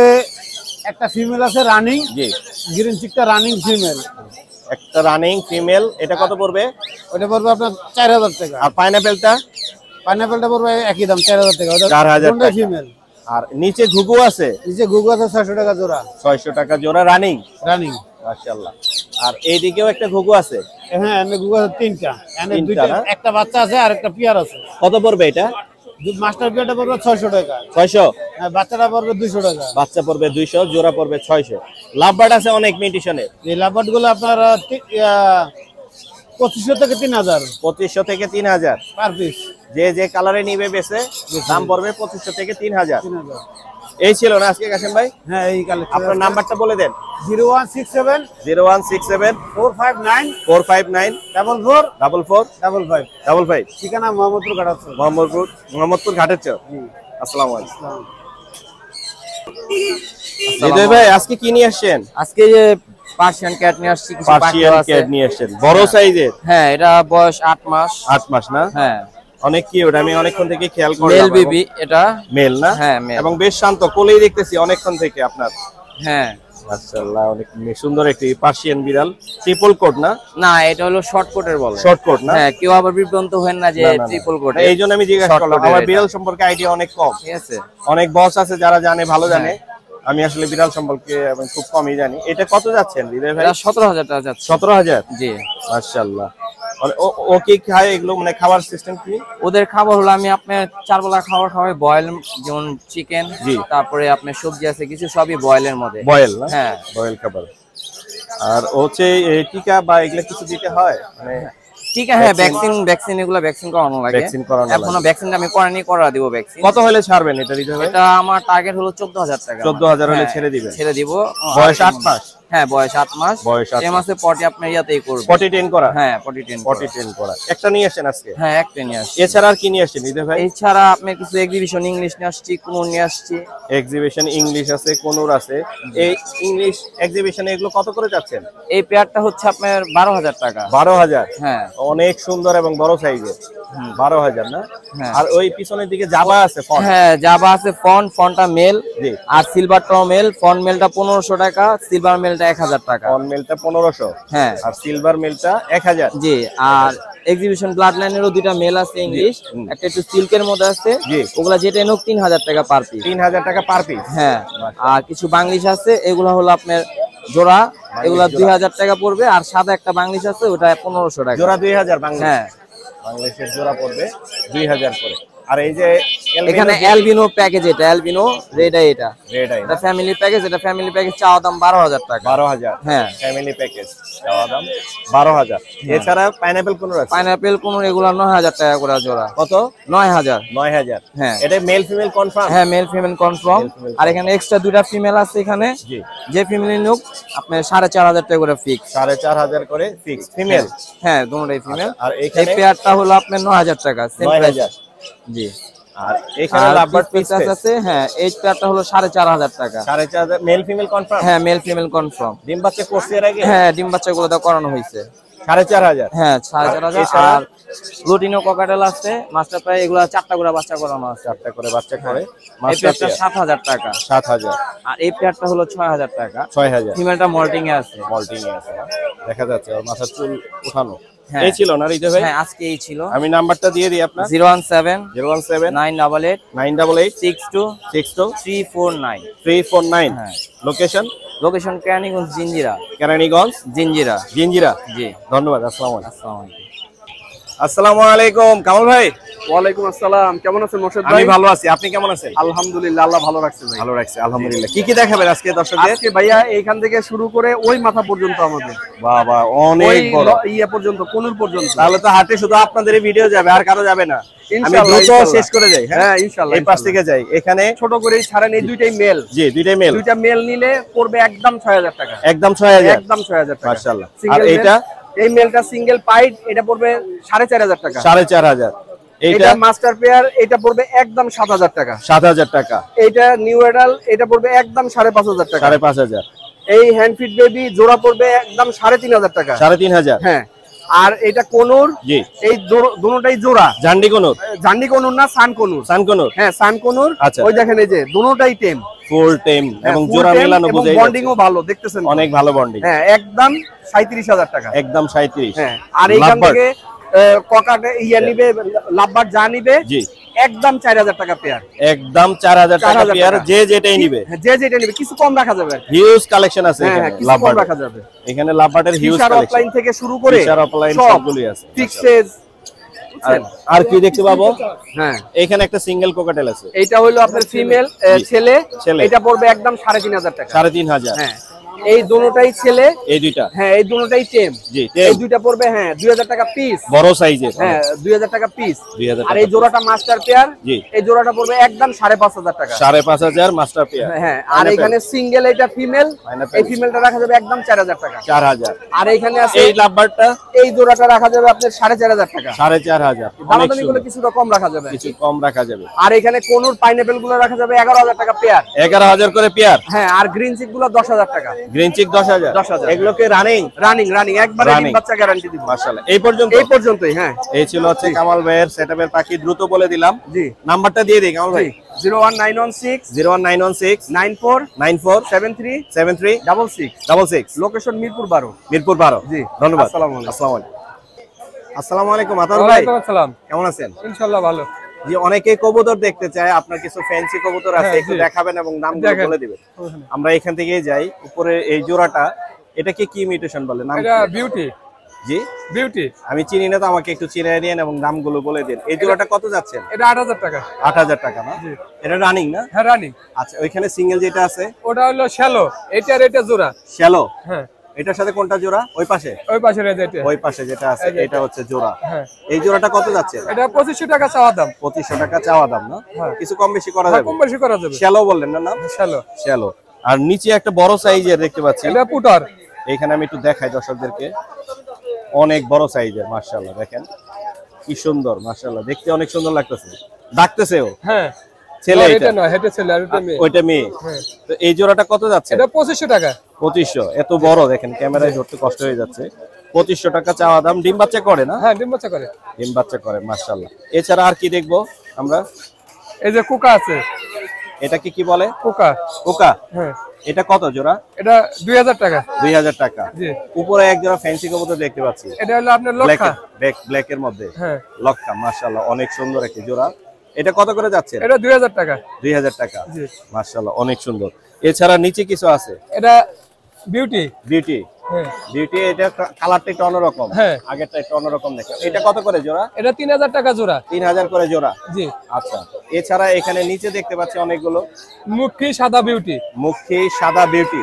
Speaker 2: একটা ফিমেল আছে রানিং।
Speaker 1: জি।
Speaker 2: গ্রিন চিকটা রানিং ফিমেল,
Speaker 1: একটা রানিং ফিমেল। এটা কত পড়বে?
Speaker 2: ওটা পড়বে আপনার 4000 টাকা।
Speaker 1: আর পাইনাপেলটা?
Speaker 2: পাইনাপেলটা পড়বে একই দাম 4000 টাকা। ওটা
Speaker 1: 4000 টাকা
Speaker 2: ফিমেল।
Speaker 1: আর নিচে ঘুঘু আছে?
Speaker 2: নিচে ঘুঘু আছে 600 টাকা জোড়া।
Speaker 1: 600 টাকা জোড়া রানিং।
Speaker 2: রানিং,
Speaker 1: মাশাআল্লাহ। আর এইদিকেও একটা ঘুঘু আছে?
Speaker 2: হ্যাঁ এনে ঘুঘু আছে 3টা। এনে
Speaker 1: তিনটা
Speaker 2: দুইটা,
Speaker 1: না?
Speaker 2: একটা বাচ্চা আছে আর একটা পিয়ার আছে।
Speaker 1: কত পড়বে এটা?
Speaker 2: মাস্টার পিয়ারটা পড়বে 600 টাকা।
Speaker 1: 600?
Speaker 2: হ্যাঁ বাচ্চাটা পড়বে 200 টাকা।
Speaker 1: বাচ্চা পড়বে 200, জোড়া পড়বে 600। লাভবার্ড আছে অনেক মিউটেশনের।
Speaker 2: এই লাভবার্ড গুলো আপনার 2500 থেকে 3000
Speaker 1: 2500 থেকে 3000
Speaker 2: পার পিস।
Speaker 1: যে যে কালারে নিবে বেছে দাম পড়বে 2500 থেকে 3000।
Speaker 2: 3000।
Speaker 1: এই ছিল না আজকে কাশেম ভাই?
Speaker 2: হ্যাঁ এই কালেকশন।
Speaker 1: আপনার নাম্বারটা বলে দেন।
Speaker 2: 0167
Speaker 1: 0167
Speaker 2: 459
Speaker 1: 459
Speaker 2: 44
Speaker 1: 44
Speaker 2: 55।
Speaker 1: 55।
Speaker 2: ঠিকানা মোহাম্মদপুর ঘাটাচর।
Speaker 1: মোহাম্মদপুর ঘাটের চর। আসসালামু আলাইকুম। হৃদয় ভাই আজকে কি নিয়ে আসছেন?
Speaker 6: আজকে যে পার্সিয়ান ক্যাট নিয়ে আসছি, কিছু পাখি
Speaker 1: পার্সিয়ান
Speaker 6: আছে।
Speaker 1: ক্যাট নিয়ে আসছেন, বড় সাইজের?
Speaker 6: হ্যাঁ, এটা বয়স 8 মাস।
Speaker 1: 8 মাস না?
Speaker 6: হ্যাঁ,
Speaker 1: অনেক কিউট। আমি অনেকক্ষণ থেকে খেয়াল করলাম।
Speaker 6: মেল বেবি এটা।
Speaker 1: মেল না?
Speaker 6: হ্যাঁ মেল।
Speaker 1: এবং বেশ শান্ত, কোলেই দেখতেছি অনেকক্ষণ থেকে আপনার।
Speaker 6: হ্যাঁ
Speaker 1: মাশাআল্লাহ, অনেক সুন্দর একটি পার্সিয়ান বিড়াল। ট্রিপল কোট না?
Speaker 6: না, এটা হলো শর্ট কোটের বলে।
Speaker 1: শর্ট কোট না?
Speaker 6: হ্যাঁ, কেউ আবার বিভ্রান্ত হয় না যে ট্রিপল কোট।
Speaker 1: এই জন্য আমি জিজ্ঞাসা করলাম, আমার বিড়াল সম্পর্কে আইডিয়া অনেক কম।
Speaker 6: ঠিক আছে,
Speaker 1: অনেক বস আছে যারা জানে, ভালো জানে। আমি আসলে বিড়াল সম্পর্কে খুব কমই জানি। এটা কত যাচ্ছেন হৃদয় ভাই?
Speaker 6: এটা 17000 টাকা যাচ্ছে।
Speaker 1: 17000?
Speaker 6: জি।
Speaker 1: মাশাআল্লাহ। ও কি খায় এগুলো, মানে খাবার সিস্টেম কি?
Speaker 6: ওদের খাবার হলো আমি আপনার 4 বেলা খাবার খাওয়াই, বয়েল, যেমন চিকেন, তারপরে আপনার সবজি আছে কিছু, সবই বয়েলের মধ্যে।
Speaker 1: বয়েল না?
Speaker 6: হ্যাঁ
Speaker 1: বয়েল খাবার। আর হচ্ছে টিকা বা এগুলা কিছু দিতে হয় মানে?
Speaker 6: ঠিক আছে, হ্যাঁ ভ্যাকসিন এগুলো ভ্যাকসিন করানো লাগে।
Speaker 1: ভ্যাকসিন করানো লাগে।
Speaker 6: এখনো ভ্যাকসিনটা আমি করানি, করা দিব ভ্যাকসিন।
Speaker 1: কত হলে ছাড়বেন এটা হৃদয় ভাই?
Speaker 6: এটা আমার টার্গেট হলো 14000 টাকা।
Speaker 1: 14000 হলে ছেড়ে দিবেন?
Speaker 6: ছেড়ে দিব।
Speaker 1: বয়স 8 মাস?
Speaker 6: হ্যাঁ বয়স 8 মাস।
Speaker 1: বয়স 8
Speaker 6: এই মাসে পটি আপনার ইয়াতেই করব।
Speaker 1: পটি 10 করা?
Speaker 6: হ্যাঁ পটি 10
Speaker 1: করা। একটা নিয়ে আসেন আজকে?
Speaker 6: হ্যাঁ একটা নিয়ে আসছি।
Speaker 1: এছাড়া আর কি নিয়ে আসছেন হৃদয় ভাই?
Speaker 6: এছাড়া আপনি কিছু এক্সিবিশন ইংলিশ নিয়ে আসছি, কোন নিয়ে আসছি।
Speaker 1: এক্সিবিশন ইংলিশ আছে, কোনর আছে। এই ইংলিশ এক্সিবিশনে এগুলো কত করে যাচ্ছেন?
Speaker 6: এই পেয়ারটা হচ্ছে আপনার 12000 টাকা।
Speaker 1: 12000?
Speaker 6: হ্যাঁ
Speaker 1: অনেক সুন্দর এবং বড় সাইজের। 12000 না?
Speaker 6: হ্যাঁ।
Speaker 1: আর ওই পিছনের দিকে জাবা আছে ফন?
Speaker 6: হ্যাঁ জাবা আছে, ফনটা মেল। আর সিলভারটাও মেল। ফন মেলটা 1500 টাকা, সিলভার মেলটা 1000 টাকা।
Speaker 1: ফন মেলটা 1500?
Speaker 6: হ্যাঁ।
Speaker 1: আর সিলভার মেলটা 1000?
Speaker 6: জি। আর এক্সিবিশন ব্লাড লাইনেরও দুইটা মেল আছে ইংলিশ, একটা একটু সিল্কের মধ্যে আছে। ওগুলা যেটা এনো 3000 টাকা পার পিস।
Speaker 1: 3000 টাকা পার পিস?
Speaker 6: হ্যাঁ। আর কিছু বাংলিশ আছে, এগুলা হলো আপনার জোড়া, এগুলা 2000 টাকা পড়বে। আর সাদা একটা বাংলিশ আছে, ওটা 1500 টাকা
Speaker 1: জোড়া। 2000 বাংলিশ?
Speaker 6: হ্যাঁ,
Speaker 1: বাংলিশের জোড়া পড়বে 2000 করে। আর এই যে
Speaker 6: এখানে অ্যালবিনো প্যাকেজ, এটা অ্যালবিনো রেড আই, এটা ফ্যামিলি প্যাকেজ। এটা ফ্যামিলি প্যাকেজ চাওয়া দাম 12,000 টাকা।
Speaker 1: 12,000,
Speaker 6: হ্যাঁ
Speaker 1: ফ্যামিলি প্যাকেজ চাওয়া দাম 12,000। এছাড়া পাইনাপেল কোন আছে?
Speaker 6: পাইনাপেল কোন এগুলা 9,000 টাকা করে জোড়া।
Speaker 1: কত?
Speaker 6: 9,000।
Speaker 1: 9,000।
Speaker 6: হ্যাঁ
Speaker 1: এটা মেল ফিমেল কনফার্ম?
Speaker 6: হ্যাঁ মেল ফিমেল কনফার্ম। আর এখানে এক্সট্রা দুইটা ফিমেল আছে এখানে,
Speaker 1: জি।
Speaker 6: যে ফিমেল নিক আপনি 4,500 টাকা করে ফিক্স।
Speaker 1: 4,500 করে ফিক্স ফিমেল?
Speaker 6: হ্যাঁ দুটোই ফিমেল।
Speaker 1: আর
Speaker 6: এই
Speaker 1: এখানে
Speaker 6: পেয়ারটা হলো আপনার 9,000 টাকা, সেম প্রাইস। জি।
Speaker 1: আর এখানে লাভবার্ড পিস
Speaker 6: আছে, হ্যাঁ এই পেয়ারটা হলো 4,500 টাকা।
Speaker 1: 4,500 মেল ফিমেল কনফার্ম?
Speaker 6: হ্যাঁ মেল ফিমেল কনফার্ম।
Speaker 1: ডিম বাচ্চা করছে এর আগে?
Speaker 6: হ্যাঁ ডিম বাচ্চাগুলো তো করানো হয়েছে।
Speaker 1: 4,500?
Speaker 6: হ্যাঁ 4,500। আর লুটিনো ককাটেল আছে মাস্টার প্রায়, এগুলা 4টা করে বাচ্চা করানো আছে।
Speaker 1: 4টা করে বাচ্চা করে।
Speaker 6: এই পেয়ারটা 7,000 টাকা।
Speaker 1: 7,000।
Speaker 6: আর এই পেয়ারটা হলো 6,000 টাকা।
Speaker 1: 6,000।
Speaker 6: ফিমেলটা মল্টিং এ আছে।
Speaker 1: মল্টিং এ আছে, দেখা যাচ্ছে আর মাথার চুল উঠানো।
Speaker 6: হ্যাঁ।
Speaker 1: এই ছিল না রিজা ভাই?
Speaker 6: হ্যাঁ আজকে এই ছিল।
Speaker 1: আমি নাম্বারটা দিয়ে দিই আপনার।
Speaker 6: 017
Speaker 1: 988
Speaker 6: 62 349
Speaker 1: 349।
Speaker 6: হ্যাঁ।
Speaker 1: লোকেশন?
Speaker 6: লোকেশন কেরানীগঞ্জ জিঞ্জিরা।
Speaker 1: কেরানীগঞ্জ
Speaker 6: জিঞ্জিরা।
Speaker 1: জিঞ্জিরা।
Speaker 6: জি
Speaker 1: ধন্যবাদ। আসসালামু আলাইকুম।
Speaker 6: আসসালামু আলাইকুম।
Speaker 1: আসসালামু আলাইকুম কামাল ভাই।
Speaker 4: ওয়ালাইকুম আসসালাম, কেমন আছেন মোর্শেদ ভাই?
Speaker 1: আমি ভালো আছি, আপনি কেমন আছেন?
Speaker 4: আলহামদুলিল্লাহ, আল্লাহ ভালো রাখছে ভাই।
Speaker 1: ভালো রাখছে আলহামদুলিল্লাহ। কি কি দেখাবেন আজকে দর্শকদের?
Speaker 4: আজকে ভাইয়া এইখান থেকে শুরু করে ওই মাথা পর্যন্ত আমাদের,
Speaker 1: বাবা অনেক বড়,
Speaker 4: ইয়া পর্যন্ত, কোনুর পর্যন্ত।
Speaker 1: তাহলে তো হাটে শুধু আপনাদের ভিডিও যাবে, আর কারো যাবে না। আমি
Speaker 4: ইনশাআল্লাহ,
Speaker 1: দ্রুত শেষ করে যাই।
Speaker 4: হ্যাঁ ইনশাআল্লাহ।
Speaker 1: এই পাশ থেকে যাই। এখানে
Speaker 4: ছোট করেই ছাড়েন, এই দুইটাই মেল।
Speaker 1: জি দুইটাই মেল।
Speaker 4: দুইটা মেল নিলে পড়বে একদম 6,000 টাকা।
Speaker 1: একদম 6,000?
Speaker 4: একদম 6,000 টাকা
Speaker 1: মাশাআল্লাহ। আর
Speaker 4: সিঙ্গেল
Speaker 1: এইটা?
Speaker 4: এই মেলটা সিঙ্গেল পাইট, এটা পড়বে 4,500 টাকা।
Speaker 1: 4,500।
Speaker 4: এটা মাস্টার পেয়ার, এটা পড়বে একদম 7,000 টাকা।
Speaker 1: 7,000 টাকা।
Speaker 4: এটা নিউ এডাল, এটা পড়বে একদম 5,500 টাকা।
Speaker 1: 5,500।
Speaker 4: এই হ্যান্ডফিট বেবি জোড়া পড়বে একদম 3,500 টাকা।
Speaker 1: 3,500?
Speaker 4: হ্যাঁ। আর এটা কোনুর,
Speaker 1: জি
Speaker 4: এই দুটোটাই জোড়া।
Speaker 1: জান্ডি কোনুর?
Speaker 4: জান্ডি কোনুর না, সান কোনুর।
Speaker 1: সান কোনুর?
Speaker 4: হ্যাঁ সান কোনুর।
Speaker 1: আচ্ছা।
Speaker 4: ওই দেখেন এই যে দুটোটাই টেম,
Speaker 1: ফুল টেম এবং জোড়া মেলানো বুঝাই যাচ্ছে।
Speaker 4: বন্ডিংও ভালো, দেখতেছেন
Speaker 1: অনেক ভালো বন্ডিং।
Speaker 4: হ্যাঁ একদম 37,000 টাকা।
Speaker 1: একদম 37।
Speaker 4: হ্যাঁ। আর এইখান থেকে ককাটে ইয়া নিবে, লাভবার্ড যা নিবে,
Speaker 1: জি
Speaker 4: একদম 4,000 টাকা পেয়ার।
Speaker 1: একদম 4,000 টাকা পেয়ার, যে যেটাই নিবে।
Speaker 4: যে যেটা নিবে, কিছু কম রাখা যাবে।
Speaker 1: হিউজ কালেকশন আছে
Speaker 4: হ্যাঁ
Speaker 1: এখানে
Speaker 4: কিছু কম
Speaker 1: লাভবার্ড
Speaker 4: রাখা যাবে।
Speaker 1: এখানে লাভবার্ডের হিউজ কালেকশন।
Speaker 4: অফলাইন থেকে শুরু করে
Speaker 1: ফিশার অফলাইন সবগুলোই আছে।
Speaker 4: ফিক্সেজ।
Speaker 1: আর কি দেখতে পাবো?
Speaker 4: হ্যাঁ
Speaker 1: এখানে একটা সিঙ্গেল কোকাটেল আছে।
Speaker 4: এইটা হলো আপনার ফিমেল, ছেলে। এটা পড়বে একদম 3,500 টাকা।
Speaker 1: 3,500?
Speaker 4: হ্যাঁ। এই দুটোটাই ছেলে।
Speaker 1: এই দুইটা?
Speaker 4: হ্যাঁ এই দুটোটাই টেম।
Speaker 1: জি
Speaker 4: এই দুইটা পড়বে হ্যাঁ 2,000 টাকা পিস।
Speaker 1: বড় সাইজের?
Speaker 4: হ্যাঁ 2,000 টাকা পিস।
Speaker 1: 2,000
Speaker 4: আর এই জোড়াটা মাস্টার পেয়ার।
Speaker 1: জি।
Speaker 4: এই জোড়াটা পড়বে একদম 5,500 টাকা।
Speaker 1: 5,500 মাস্টার পেয়ার?
Speaker 4: হ্যাঁ। আর এখানে সিঙ্গেল, এটা ফিমেল। এই ফিমেলটা রাখা যাবে একদম 4,000 টাকা।
Speaker 1: 4,000?
Speaker 4: আর এখানে আছে
Speaker 1: এই লাভবার্ডটা?
Speaker 4: এই জোড়াটা রাখা যাবে আপনার 4,500 টাকা।
Speaker 1: 4,500?
Speaker 4: দামাদামি গুলো কিছুটা কম রাখা যাবে।
Speaker 1: কিছু কম রাখা যাবে।
Speaker 4: আর এখানে কোনুর পাইনাপেল গুলো রাখা যাবে 11,000 টাকা পেয়ার।
Speaker 1: 11,000 করে পেয়ার?
Speaker 4: হ্যাঁ। আর গ্রিন চিক গুলো 10,000 টাকা।
Speaker 1: Green cheek 10,000?
Speaker 4: 10,000।
Speaker 1: এগুলোকে রানিং?
Speaker 4: রানিং একবারে ডিম বাচ্চা গ্যারান্টি দিব।
Speaker 1: মাশাআল্লাহ। এই পর্যন্ত?
Speaker 4: এই পর্যন্তই। হ্যাঁ
Speaker 1: এই ছিল হচ্ছে কামাল ভাইয়ের সেটআপের পাখি, দ্রুত বলে দিলাম।
Speaker 4: জি।
Speaker 1: নাম্বারটা দিয়ে দিই কামাল ভাই।
Speaker 4: 01916
Speaker 1: 01916
Speaker 4: 94
Speaker 1: 94
Speaker 4: 73
Speaker 1: 73
Speaker 4: 66
Speaker 1: 66।
Speaker 4: লোকেশন মিরপুর 12।
Speaker 1: মিরপুর 12।
Speaker 4: জি
Speaker 1: ধন্যবাদ।
Speaker 4: আসসালামু আলাইকুম।
Speaker 1: আসসালামু আলাইকুম আতাউর ভাই।
Speaker 3: ওয়ালাইকুম আসসালাম।
Speaker 1: কেমন আছেন?
Speaker 3: ইনশাআল্লাহ ভালো।
Speaker 1: জি অনেকে কবুতর দেখতে চায়, আপনার কিছু ফ্যান্সি কবুতর আছে, একটু দেখাবেন এবং নামগুলো বলে দিবেন। আমরা এখান থেকেই যাই। উপরে এই জোড়াটা, এটাকে কি মিউটেশন বলে? নাম
Speaker 3: এটা বিউটি।
Speaker 1: জি
Speaker 3: বিউটি
Speaker 1: আমি চিনি না তো, আমাকে একটু চিনিয়ে দিন এবং দামগুলো বলে দিন। এই জোড়াটা কত যাচ্ছেন?
Speaker 3: এটা 8,000 টাকা।
Speaker 1: 8,000 টাকা না? এটা রানিং না?
Speaker 3: হ্যাঁ রানিং।
Speaker 1: আচ্ছা ওইখানে সিঙ্গেল যেটা আছে
Speaker 3: ওটা হলো শ্যালো, এটার এটা জোড়া।
Speaker 1: শ্যালো?
Speaker 3: হ্যাঁ।
Speaker 1: এটার সাথে কোনটা জোড়া? ওই পাশে?
Speaker 3: ওই পাশের এটা।
Speaker 1: ওই পাশে যেটা আছে এটা হচ্ছে জোড়া।
Speaker 3: হ্যাঁ।
Speaker 1: এই জোড়াটা কত যাচ্ছে?
Speaker 3: এটা 2,500 টাকা চাওয়া দাম।
Speaker 1: 2,500 টাকা চাওয়া দাম না?
Speaker 3: হ্যাঁ।
Speaker 1: কিছু কম বেশি করা
Speaker 3: হ্যাঁ
Speaker 1: যাবে?
Speaker 3: কম বেশি করা যাবে।
Speaker 1: শ্যালো বললেন না নাম?
Speaker 3: শ্যালো।
Speaker 1: শ্যালো। আর নিচে একটা বড় সাইজের দেখতে পাচ্ছি।
Speaker 3: এটা পুটার।
Speaker 1: এখানে আমি একটু দেখাই দর্শকদেরকে। অনেক বড় সাইজের, মাশাআল্লাহ দেখেন কি সুন্দর, মাশাআল্লাহ দেখতে অনেক সুন্দর লাগতেছে। ডাকতেছে ও?
Speaker 3: হ্যাঁ
Speaker 1: ছেলে?
Speaker 3: এটা না, এটা ছেলে আর এটা মেয়ে।
Speaker 1: ওইটা মেয়ে। তো এই জোড়াটা কত যাচ্ছে?
Speaker 3: এটা 2,500 টাকা।
Speaker 1: 2,500? এত বড় দেখেন, ক্যামেরায় ধরতে কষ্ট হয়ে যাচ্ছে। 2,500 টাকা চাওয়া দাম। ডিম বাচ্চা করে না?
Speaker 3: হ্যাঁ ডিম বাচ্চা করে।
Speaker 1: ডিম বাচ্চা করে, মাশাআল্লাহ। এছাড়া আর কি দেখবো আমরা?
Speaker 3: এই যে কোকা আছে।
Speaker 1: এটাকে কি বলে?
Speaker 3: কোকা।
Speaker 1: কোকা?
Speaker 3: হ্যাঁ।
Speaker 1: এটা কত জোড়া?
Speaker 3: এটা 2,000 টাকা।
Speaker 1: 2,000 টাকা।
Speaker 3: জি।
Speaker 1: উপরে এক জোড়া ফ্যান্সি কবুতর দেখতে পাচ্ছি।
Speaker 3: এটা হলো আপনার লক্ষা।
Speaker 1: ব্ল্যাক এর মধ্যে?
Speaker 3: হ্যাঁ।
Speaker 1: লক্ষা, মাশাআল্লাহ অনেক সুন্দর একটা জোড়া। এটা কত করে যাচ্ছে?
Speaker 3: এটা 2,000 টাকা।
Speaker 1: 2,000 টাকা।
Speaker 3: জি।
Speaker 1: মাশাআল্লাহ অনেক সুন্দর। এছাড়া নিচে কিছু আছে?
Speaker 3: এটা বিউটি।
Speaker 1: বিউটি? বিউটি এটা কালারটা একটু অন্যরকম, আগেরটা একটু অন্যরকম দেখে। এটা কত করে জোড়া?
Speaker 4: এটা 3000 টাকা জোড়া।
Speaker 1: 3000 করে জোড়া।
Speaker 4: জি।
Speaker 1: আচ্ছা, এছাড়া এখানে নিচে দেখতে পাচ্ছি অনেকগুলো
Speaker 4: মুখী সাদা বিউটি।
Speaker 1: মুখী সাদা বিউটি,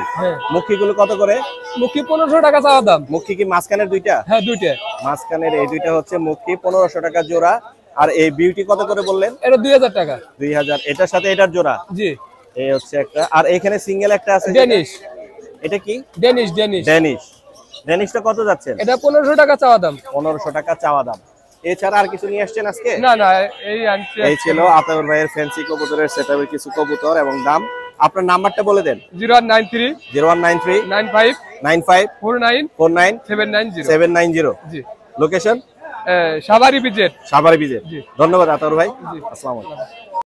Speaker 1: মুখীগুলো কত করে?
Speaker 4: মুখী 1500 টাকা চাওয়া দাম।
Speaker 1: মুখী কি মাঝখানের দুইটা?
Speaker 4: হ্যাঁ, দুইটা।
Speaker 1: মাঝখানের এই দুইটা হচ্ছে মুখী, 1500 টাকা জোড়া। আর এই বিউটি কত করে বললেন?
Speaker 4: এটা 2000 টাকা।
Speaker 1: 2000। এটার সাথে এটার জোড়া?
Speaker 4: জি।
Speaker 1: এই হচ্ছে একটা। আর এখানে সিঙ্গেল একটা আছে
Speaker 4: ডেনিশ।
Speaker 1: এটা কি?
Speaker 4: ডেনিশ। ডেনিশ।
Speaker 1: ডেনিশ। ডেনিশটা কত যাচ্ছেন?
Speaker 4: এটা 1500 টাকা চাওয়া দাম।
Speaker 1: 1500 টাকা চাওয়া দাম। এছাড়া আর কিছু নিয়ে আসছেন আজকে?
Speaker 4: না না,
Speaker 1: এই ছিল আতাউর ভাইয়ের ফ্যান্সি কবুতরের সেটআপের কিছু কবুতর এবং দাম। আপনার নাম্বারটা বলে দেন।
Speaker 4: 0193
Speaker 1: 0193
Speaker 4: 95
Speaker 1: 95
Speaker 4: 49
Speaker 1: 49
Speaker 4: 790
Speaker 1: 790।
Speaker 4: জি।
Speaker 1: লোকেশন?
Speaker 4: সাভারি বিজেট।
Speaker 1: সাভারি বিজেট। ধন্যবাদ আতাউর ভাই। আসসালামু আলাইকুম।